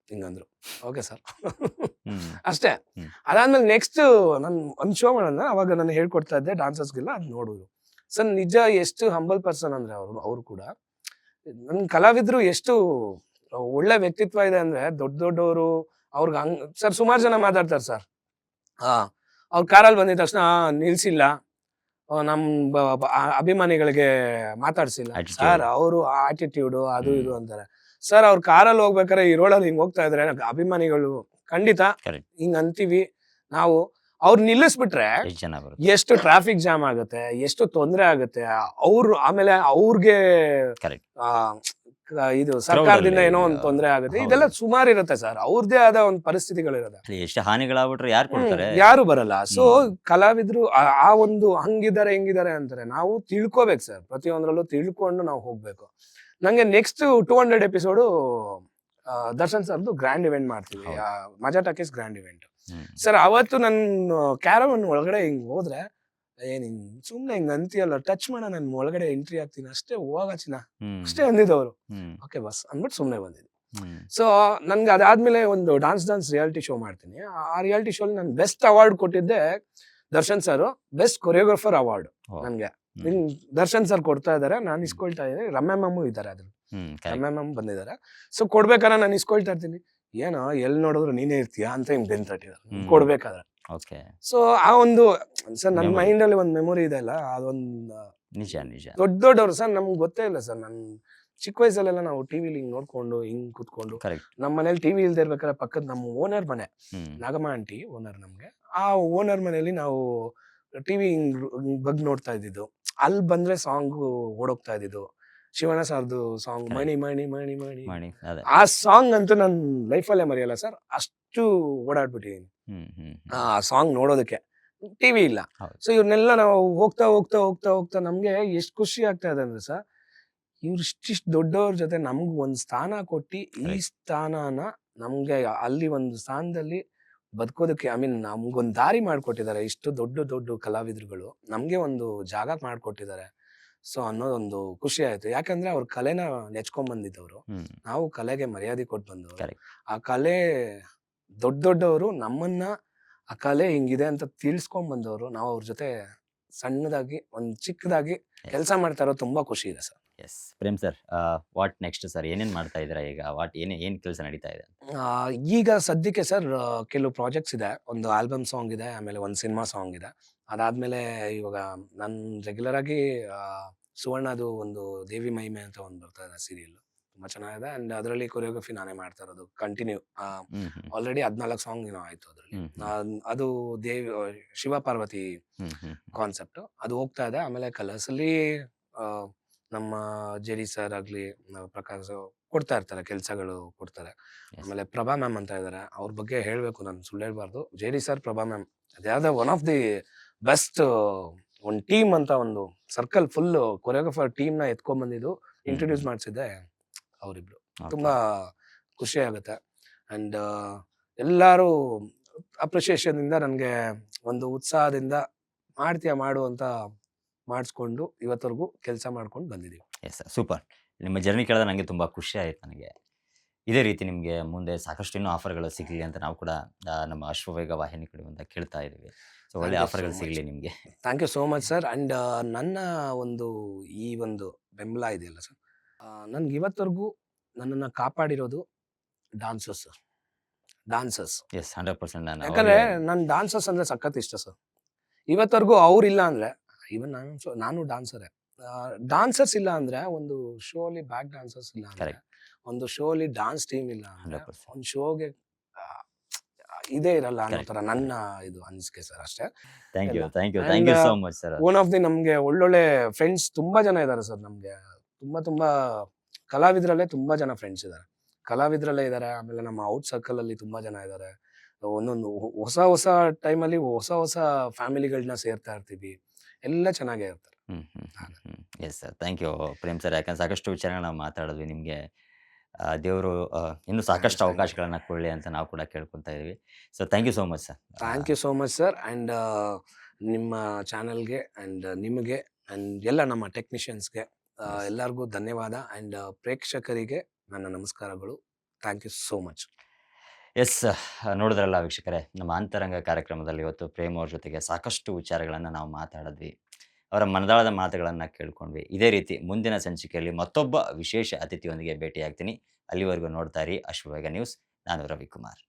Speaker 2: ಹಿಂಗಂದ್ರು, ಓಕೆ ಸರ್.
Speaker 1: ಹ್ಮ್
Speaker 2: ಅಷ್ಟೇ.
Speaker 1: ಹ್ಮ್.
Speaker 2: ಅದಾದ್ಮೇಲೆ ನೆಕ್ಸ್ಟ್ ನನ್ ಒಂದ್ ಶೋ ಮಾಡೋಣ, ಅವಾಗ ನಾನು ಹೇಳ್ಕೊಡ್ತಾ ಇದ್ದೆ ಡಾನ್ಸರ್ಸ್ಗೆಲ್ಲ, ಅದ್ ನೋಡಿದ್ರು ಸರ್. ನಿಜ ಎಷ್ಟು ಹಂಬಲ್ ಪರ್ಸನ್ ಅಂದ್ರೆ ಅವ್ರು ಕೂಡ. ನನ್ ಕಲಾವಿದ್ರು ಎಷ್ಟು ಒಳ್ಳೆ ವ್ಯಕ್ತಿತ್ವ ಇದೆ ಅಂದ್ರೆ, ದೊಡ್ಡವರು ಅವ್ರಿಗೆ ಹಂಗ್ ಸರ್ ಸುಮಾರು ಜನ ಮಾತಾಡ್ತಾರೆ ಸರ್. ಅವ್ರ ಕಾರಲ್ಲಿ ಬಂದಿದ ತಕ್ಷಣ ನಿಲ್ಸಿಲ್ಲ, ನಮ್ ಅಭಿಮಾನಿಗಳಿಗೆ ಮಾತಾಡ್ಸಿಲ್ಲ
Speaker 1: Attitude.
Speaker 2: ಸರ್. ಅವರು ಆಟಿಟ್ಯೂಡ್ ಅದು
Speaker 1: ಹ್ಮ್.
Speaker 2: ಇದು ಅಂತಾರೆ ಸರ್. ಅವ್ರ ಕಾರಲ್ಲಿ ಹೋಗ್ಬೇಕಾರೆ ಈ ರೋಡಲ್ಲಿ ಹಿಂಗ್ ಹೋಗ್ತಾ ಇದ್ರೆ ಅಭಿಮಾನಿಗಳು ಖಂಡಿತ
Speaker 1: ಕರೆಕ್ಟ್.
Speaker 2: ಹಿಂಗ್ ಅಂತೀವಿ ನಾವು. ಅವ್ರು ನಿಲ್ಲಿಸ್ಬಿಟ್ರೆ
Speaker 1: ಎಷ್ಟು ಜನ ಬರುತ್ತೆ?
Speaker 2: ಎಷ್ಟು ಟ್ರಾಫಿಕ್ ಜಾಮ್ ಆಗುತ್ತೆ, ಎಷ್ಟು ತೊಂದರೆ ಆಗುತ್ತೆ. ಆಮೇಲೆ ಅವ್ರಿಗೆ
Speaker 1: ಕರೆಕ್ಟ್.
Speaker 2: ಇದು ಸರ್ಕಾರದಿಂದ
Speaker 1: ಅಲ್ಲಿ
Speaker 2: ಏನೋ ಒಂದು ತೊಂದರೆ ಆಗುತ್ತೆ.
Speaker 1: ಹೌದು.
Speaker 2: ಇದೆಲ್ಲ ಸುಮಾರು ಇರುತ್ತೆ ಸರ್. ಅವ್ರದೇ ಆದ ಒಂದು ಪರಿಸ್ಥಿತಿಗಳಿರುತ್ತೆ.
Speaker 1: ಅಲ್ಲಿ ಎಷ್ಟು ಹಾನಿಗಳಾಗ್ಬಿಟ್ರೆ ಯಾರು ಕೊಡ್ತಾರೆ?
Speaker 2: ಯಾರು ಬರಲ್ಲ. ಸೊ
Speaker 1: ಹ್ಮ್.
Speaker 2: ಕಲಾವಿದ್ರು ಆ ಒಂದು ಹಂಗಿದ್ದಾರೆ ಹಿಂಗಿದ್ದಾರೆ ಅಂತಾರೆ. ನಾವು ತಿಳ್ಕೊಬೇಕು ಸರ್, ಪ್ರತಿಯೊಂದ್ರಲ್ಲೂ ತಿಳ್ಕೊಂಡು ನಾವು ಹೋಗ್ಬೇಕು. ನಂಗೆ ನೆಕ್ಸ್ಟ್ 200 ಎಪಿಸೋಡು ದರ್ಶನ್ ಸರ್ದು ಗ್ರ್ಯಾಂಡ್ ಇವೆಂಟ್ ಮಾಡ್ತೀವಿ,
Speaker 1: ಹೌದು.
Speaker 2: ಮಜಾ ಟಾಕೀಸ್ ಗ್ರ್ಯಾಂಡ್ ಇವೆಂಟ್
Speaker 1: ಹ್ಮ್.
Speaker 2: ಸರ್. ಅವತ್ತು ನನ್ನ ಕ್ಯಾರವನ್ ಒಳಗಡೆ ಹಿಂಗ್ ಹೋದ್ರೆ, ಹಿಂಗ್ ಸುಮ್ನೆ ಹಿಂಗ್ ಅಂತೀಯಲ್ಲ, ಟಚ್ ಮಾಡ, ನನ್ ಒಳಗಡೆ ಎಂಟ್ರಿ ಆಗ್ತೀನಿ ಅಷ್ಟೇ, ಹೋಗ ಚಿನ್ನ
Speaker 1: ಹ್ಮ್.
Speaker 2: ಅಷ್ಟೇ ಅಂದಿದ್ದವರು.
Speaker 1: ಹ್ಮ್.
Speaker 2: ಓಕೆ ಬಸ್ ಅಂದ್ಬಿಟ್ಟು ಸುಮ್ನೆ ಬಂದಿದ್ದು.
Speaker 1: ಹ್ಮ್.
Speaker 2: ಸೊ ನನ್ಗೆ ಅದಾದ್ಮೇಲೆ ಒಂದು ಡಾನ್ಸ್ ರಿಯಾಲಿಟಿ ಶೋ ಮಾಡ್ತೀನಿ. ಆ ರಿಯಾಲಿಟಿ ಶೋ ನಾನು ಬೆಸ್ಟ್ ಅವಾರ್ಡ್ ಕೊಟ್ಟಿದ್ದೆ Darshan sir, best choreographer award
Speaker 1: ಓ.
Speaker 2: ನನ್ಗೆ.
Speaker 1: ಹ್ಮ್.
Speaker 2: ದರ್ಶನ್ ಸರ್ ಕೊಡ್ತಾ ಇದಾರೆ, ನಾನು ಇಸ್ಕೊಳ್ತಾ ಇದ್ದೀನಿ. ರಮ್ಯಾ ಮ್ಯಾಮು ಇದ್ದಾರೆ, ಅದ್ರ
Speaker 1: ಹ್ಮ್. ಕರೆಕ್ಟ್.
Speaker 2: ರಮ್ಯಾ ಮ್ಯಾಮ್ ಬಂದಿದ್ದಾರೆ. ಸೊ ಕೊಡ್ಬೇಕಾದ್ರೆ ನಾನು ಇಸ್ಕೊಳ್ತಾ ಇರ್ತೀನಿ. ಏನೋ ಎಲ್ಲಿ ನೋಡಿದ್ರು ನೀನೇ ಇರ್ತೀಯಾ ಅಂತ ಹಿಂಗ್ ಬೆಂತಟ್ಟಿದ್ದಾರೆ
Speaker 1: ಹ್ಮ್.
Speaker 2: ಕೊಡ್ಬೇಕಾದ್ರೆ.
Speaker 1: ಓಕೆ.
Speaker 2: ಸೊ ಆ ಒಂದು ಸರ್ ನನ್ನ
Speaker 1: Memory.
Speaker 2: ಮೈಂಡ್ ಅಲ್ಲಿ ಒಂದು ಮೆಮೊರಿ ಇದೆ ಅಲ್ಲ, ಅದೊಂದು
Speaker 1: ನಿಜ ನಿಜ.
Speaker 2: ದೊಡ್ಡವರು ಸರ್. ನಮ್ಗೆ ಗೊತ್ತೇ ಇಲ್ಲ ಸರ್. ನನ್ ಚಿಕ್ಕ ವಯಸ್ಸಲ್ಲೆಲ್ಲ ನಾವು ಟಿವಿಲಿ ಹಿಂಗ್ ನೋಡ್ಕೊಂಡು ಹಿಂಗ್ ಕುತ್ಕೊಂಡು,
Speaker 1: ಕರೆಕ್ಟ್.
Speaker 2: ನಮ್ಮ ಮನೇಲಿ ಟಿವಿ ಇಲ್ದೇ ಇರ್ಬೇಕಾದ್ರೆ ಪಕ್ಕದ ನಮ್ಮ ಓನರ್ ಮನೆ,
Speaker 1: ಹ್ಮ್.
Speaker 2: ನಾಗಮ್ಮ ಆಂಟಿ ಓನರ್ ನಮ್ಗೆ. ಆ ಓನರ್ ಮನೆಯಲ್ಲಿ ನಾವು ಟಿವಿ ಹಿಂಗ್ ಬಗ್ ನೋಡ್ತಾ ಇದ್ದಿದ್ದು. ಅಲ್ಲಿ ಬಂದ್ರೆ ಸಾಂಗ್ ಓಡೋಗ್ತಾ ಇದ್ದಿದ್ದು, ಶಿವಣ್ಣ ಸರ್ದು ಸಾಂಗ್
Speaker 1: Correct.
Speaker 2: ಮಣಿ ಮಣಿ ಮಣಿ ಮಣಿ.
Speaker 1: ಮಾಡಿ ಅದೇ.
Speaker 2: ಆ ಸಾಂಗ್ ಅಂತೂ ನನ್ ಲೈಫಲ್ಲೇ ಮರೆಯಲ್ಲ ಸರ್. ಅಷ್ಟು ಓಡಾಡ್ಬಿಟ್ಟಿದ್ದೀನಿ
Speaker 1: ಹ್ಮ್ ಹ್ಮ್
Speaker 2: ಆ ಸಾಂಗ್ ನೋಡೋದಕ್ಕೆ. ಟಿವಿ ಇಲ್ಲ.
Speaker 1: ಹೌದು.
Speaker 2: ಸೊ ಇವ್ರನ್ನೆಲ್ಲ ನಾವು ಹೋಗ್ತಾ ಹೋಗ್ತಾ ಹೋಗ್ತಾ ಹೋಗ್ತಾ ನಮ್ಗೆ ಎಷ್ಟು ಖುಷಿ ಆಗ್ತಾ ಇದೆ ಅಂದ್ರೆ ಸರ್, ಇವ್ರು ಇಷ್ಟಿಷ್ಟು ದೊಡ್ಡವ್ರ ಜೊತೆ ನಮ್ಗ್ ಒಂದ್ ಸ್ಥಾನ ಕೊಟ್ಟಿ, ಈ
Speaker 1: Correct.
Speaker 2: ಸ್ಥಾನನ ನಮ್ಗೆ ಅಲ್ಲಿ ಒಂದು ಸ್ಥಾನದಲ್ಲಿ ಬದುಕೋದಕ್ಕೆ, ಐ ಮೀನ್ ನಮ್ಗೊಂದ್ ದಾರಿ ಮಾಡ್ಕೊಟ್ಟಿದ್ದಾರೆ. ಇಷ್ಟು ದೊಡ್ಡ ಕಲಾವಿದರುಗಳು ನಮ್ಗೆ ಒಂದು ಜಾಗ ಮಾಡ್ಕೊಟ್ಟಿದ್ದಾರೆ. ಸೊ ಅನ್ನೋದೊಂದು ಖುಷಿ ಆಯ್ತು. ಯಾಕಂದ್ರೆ ಅವ್ರ ಕಲೆನ ನೆಚ್ಕೊಂಡ್ ಬಂದಿದ್ದವ್ರು,
Speaker 1: ಹ್ಮ್.
Speaker 2: ನಾವು ಕಲೆಗೆ ಮರ್ಯಾದೆ ಕೊಟ್ಟು ಬಂದವರು.
Speaker 1: Correct.
Speaker 2: ಆ ಕಲೆ ದೊಡ್ಡವರು ನಮ್ಮನ್ನ ಆ ಕಲೆ ಹಿಂಗಿದೆ ಅಂತ ತಿಳ್ಸ್ಕೊಂಡ್ ಬಂದವರು. ನಾವು ಅವ್ರ ಜೊತೆ ಸಣ್ಣದಾಗಿ ಒಂದ್ ಚಿಕ್ಕದಾಗಿ ಕೆಲಸ ಮಾಡ್ತಾ ಇರೋ ತುಂಬಾ ಖುಷಿ ಇದೆ sir.
Speaker 1: Yes Prem sir, what next sir? ಏನೇನ್ ಮಾಡ್ತಾ ಇದ್ದೀರಾ ಈಗ? ಏನ್ ಕೆಲಸ ನಡೀತಾ ಇದೆ?
Speaker 2: ಈಗ ಸದ್ಯಕ್ಕೆ ಸರ್ ಕೆಲವು ಪ್ರಾಜೆಕ್ಟ್ಸ್ ಇದೆ. ಒಂದು ಆಲ್ಬಮ್ ಸಾಂಗ್ ಇದೆ, ಆಮೇಲೆ ಒಂದು ಸಿನಿಮಾ ಸಾಂಗ್ ಇದೆ. ಅದಾದ್ಮೇಲೆ ಇವಾಗ ನಾನು ರೆಗ್ಯುಲರ್ ಆಗಿ ಸುವರ್ಣದು ಒಂದು ದೇವಿ ಮಹಿಮೆ ಅಂತ ಒಂದು ಬರ್ತಾ ಇದೆ ಸೀರಿಯಲ್, ತುಂಬಾ ಚೆನ್ನಾಗಿದೆ. ಅಂಡ್ ಅದರಲ್ಲಿ ಕೊರಿಯೋಗ್ರಫಿ ನಾನೇ ಮಾಡ್ತಾ ಇರೋದು ಕಂಟಿನ್ಯೂ.
Speaker 1: ಹ್ಮ್ ಹ್ಮ್
Speaker 2: ಆಲ್ರೆಡಿ 14 ಸಾಂಗ್ ಏನೋ ಆಯ್ತು ಅದ್ರಲ್ಲಿ.
Speaker 1: ಹ್ಮ್
Speaker 2: ಅದು ಶಿವ ಪಾರ್ವತಿ
Speaker 1: ಹ್ಮ್ ಹ್ಮ್
Speaker 2: ಕಾನ್ಸೆಪ್ಟ್ ಅದು ಹೋಗ್ತಾ ಇದೆ. ಆಮೇಲೆ ಕಲರ್ಸ್ ಅಲ್ಲಿ ನಮ್ಮ ಜೆ ಡಿ ಸರ್ ಆಗಲಿ, ಪ್ರಕಾಶ್ ಕೊಡ್ತಾ ಇರ್ತಾರೆ, ಕೆಲಸಗಳು ಕೊಡ್ತಾರೆ.
Speaker 1: ಎಸ್
Speaker 2: ಆಮೇಲೆ ಪ್ರಭಾ ಮ್ಯಾಮ್ ಅಂತ ಇದ್ದಾರೆ, ಅವ್ರ ಬಗ್ಗೆ ಹೇಳಬೇಕು, ನಾನು ಸುಳ್ಳು ಹೇಳ್ಬಾರ್ದು. J D sir, Prabha ma'am, ಅದ್ಯಾವುದೋ ಒನ್ ಆಫ್ ದಿ ಬೆಸ್ಟ್ ಒಂದು ಟೀಮ್ ಅಂತ, ಒಂದು ಸರ್ಕಲ್ ಫುಲ್ ಕೊರಿಯೋಗ್ರಫರ್ ಟೀಮ್ನ ಎತ್ಕೊಂಡ್ಬಂದಿದ್ದು, ಇಂಟ್ರೊಡ್ಯೂಸ್ ಮಾಡಿಸಿದ್ದೆ ಅವರಿಬ್ರು. ತುಂಬಾ ಖುಷಿ ಆಗುತ್ತೆ. ಅಂಡ್ ಎಲ್ಲರೂ ಅಪ್ರಿಷಿಯೇಷನ್ ಇಂದ ನನಗೆ ಒಂದು ಉತ್ಸಾಹದಿಂದ ಮಾಡು ಅಂತ ಮಾಡಿಸ್ಕೊಂಡು ಇವತ್ತವರೆಗೂ ಕೆಲಸ ಮಾಡ್ಕೊಂಡು ಬಂದಿದ್ದೀವಿ.
Speaker 1: Yes super. ನಿಮ್ಮ ಜರ್ನಿ ಕೇಳಿದ್ರೆ ನನಗೆ ತುಂಬ ಖುಷಿ ಆಯಿತು ನನಗೆ. ಇದೇ ರೀತಿ ನಿಮಗೆ ಮುಂದೆ ಸಾಕಷ್ಟು ಇನ್ನೂ ಆಫರ್ಗಳು ಸಿಗಲಿ ಅಂತ ನಾವು ಕೂಡ ನಮ್ಮ ಅಶ್ವವೇಗ ವಾಹಿನಿ ಕಡೆಯಿಂದ ಕೇಳ್ತಾ ಇದ್ದೀವಿ. ಸೊ ಒಳ್ಳೆ
Speaker 2: Thank you so
Speaker 1: ಆಫರ್ಗಳು
Speaker 2: much.
Speaker 1: ಸಿಗಲಿ ನಿಮಗೆ.
Speaker 2: Thank you so much sir. And ನನ್ನ ಒಂದು ಈ ಒಂದು ಬೆಂಬಲ ಇದೆಯಲ್ಲ ಸರ್, ನನ್ಗೆ ಇವತ್ತವರೆಗೂ ನನ್ನನ್ನು ಕಾಪಾಡಿರೋದು ಡಾನ್ಸರ್ಸ್ ಸರ್. ಡಾನ್ಸರ್ಸ್,
Speaker 1: ಎಸ್ 100% ನಾನು
Speaker 2: ಯಾಕಂದ್ರೆ ನನ್ ಡಾನ್ಸರ್ಸ್ ಅಂದ್ರೆ ಸಖತ್ ಇಷ್ಟ ಸರ್. ಇವತ್ತವರೆಗೂ ಅವ್ರಿಲ್ಲ ಅಂದ್ರೆ, ಇವನ್ ನಾನು ಡಾನ್ಸರೇ. ಡಾನ್ಸರ್ಸ್ ಇಲ್ಲ ಅಂದ್ರೆ, ಒಂದು ಶೋಲಿ ಬ್ಯಾಕ್ ಡಾನ್ಸರ್ಸ್ ಇಲ್ಲ ಅಂದ್ರೆ,
Speaker 1: Correct.
Speaker 2: ಒಂದು ಶೋಲಿ ಡಾನ್ಸ್ ಟೀಮ್ ಇಲ್ಲ ಅಂದ್ರೆ,
Speaker 1: 100%.
Speaker 2: ಒಂದು ಶೋಗೆ ಇದೇ ಇರಲ್ಲ ಅನ್ನೋ
Speaker 1: Correct.
Speaker 2: ತರ ನನ್ನ ಇದು ಅನಿಸಿಕೆ ಸರ್, ಅಷ್ಟೇ.
Speaker 1: ಥ್ಯಾಂಕ್ ಯು
Speaker 2: ಎಲ್ಲ.
Speaker 1: Thank you
Speaker 2: And,
Speaker 1: thank you so much sir.
Speaker 2: One of the ನಮ್ಗೆ ಒಳ್ಳೊಳ್ಳೆ ಫ್ರೆಂಡ್ಸ್ ತುಂಬಾ ಜನ ಇದ್ದಾರೆ ಸರ್. ನಮ್ಗೆ ತುಂಬಾ ಕಲಾವಿದರಲ್ಲೇ ತುಂಬಾ ಜನ ಫ್ರೆಂಡ್ಸ್ ಇದ್ದಾರೆ, ಕಲಾವಿದರಲ್ಲೇ ಇದ್ದಾರೆ. ಆಮೇಲೆ ನಮ್ಮ ಔಟ್ ಸರ್ಕಲ್ ಅಲ್ಲಿ ತುಂಬಾ ಜನ ಇದ್ದಾರೆ. ಒಂದೊಂದು ಹೊಸ ಟೈಮಲ್ಲಿ ಹೊಸ ಫ್ಯಾಮಿಲಿಗಳನ್ನ ಸೇರ್ತಾ ಇರ್ತೀವಿ, ಎಲ್ಲ ಚೆನ್ನಾಗೇ ಇರ್ತಾರೆ.
Speaker 1: Yes sir, thank you Prem sir. ಯಾಕಂದ್ರೆ ಸಾಕಷ್ಟು ವಿಚಾರಗಳನ್ನ ಮಾತಾಡಿದ್ವಿ. ನಿಮಗೆ ದೇವರು ಇನ್ನೂ ಸಾಕಷ್ಟು
Speaker 2: Thank you.
Speaker 1: ಅವಕಾಶಗಳನ್ನ ಕೊಡಲಿ ಅಂತ ನಾವು ಕೂಡ ಕೇಳ್ಕೊತಾ ಇದೀವಿ. So thank you so much sir.
Speaker 2: Thank you so much sir. And ನಿಮ್ಮ ಚಾನಲ್ಗೆ ಅಂಡ್ ನಿಮಗೆ ಅಂಡ್ ಎಲ್ಲ ನಮ್ಮ ಟೆಕ್ನಿಷಿಯನ್ಸ್ಗೆ ಎಲ್ಲರಿಗೂ ಧನ್ಯವಾದ. ಅಂಡ್ ಪ್ರೇಕ್ಷಕರಿಗೆ ನನ್ನ ನಮಸ್ಕಾರಗಳು. Thank you so much.
Speaker 1: Yes, ನೋಡಿದ್ರಲ್ಲ ವೀಕ್ಷಕರೇ, ನಮ್ಮ ಅಂತರಂಗ ಕಾರ್ಯಕ್ರಮದಲ್ಲಿ ಇವತ್ತು ಪ್ರೇಮ್ ಅವ್ರ ಜೊತೆಗೆ ಸಾಕಷ್ಟು ವಿಚಾರಗಳನ್ನು ನಾವು ಮಾತಾಡಿದ್ವಿ. ಅವರ ಮನದಾಳದ ಮಾತುಗಳನ್ನು ಕೇಳ್ಕೊಂಡ್ವಿ. ಇದೇ ರೀತಿ ಮುಂದಿನ ಸಂಚಿಕೆಯಲ್ಲಿ ಮತ್ತೊಬ್ಬ ವಿಶೇಷ ಅತಿಥಿಯೊಂದಿಗೆ ಭೇಟಿಯಾಗ್ತೀನಿ. ಅಲ್ಲಿವರೆಗೂ ನೋಡ್ತಾ ಇರಿ ಅಶ್ವವೇಗ ನ್ಯೂಸ್. ನಾನು ರವಿಕುಮಾರ್.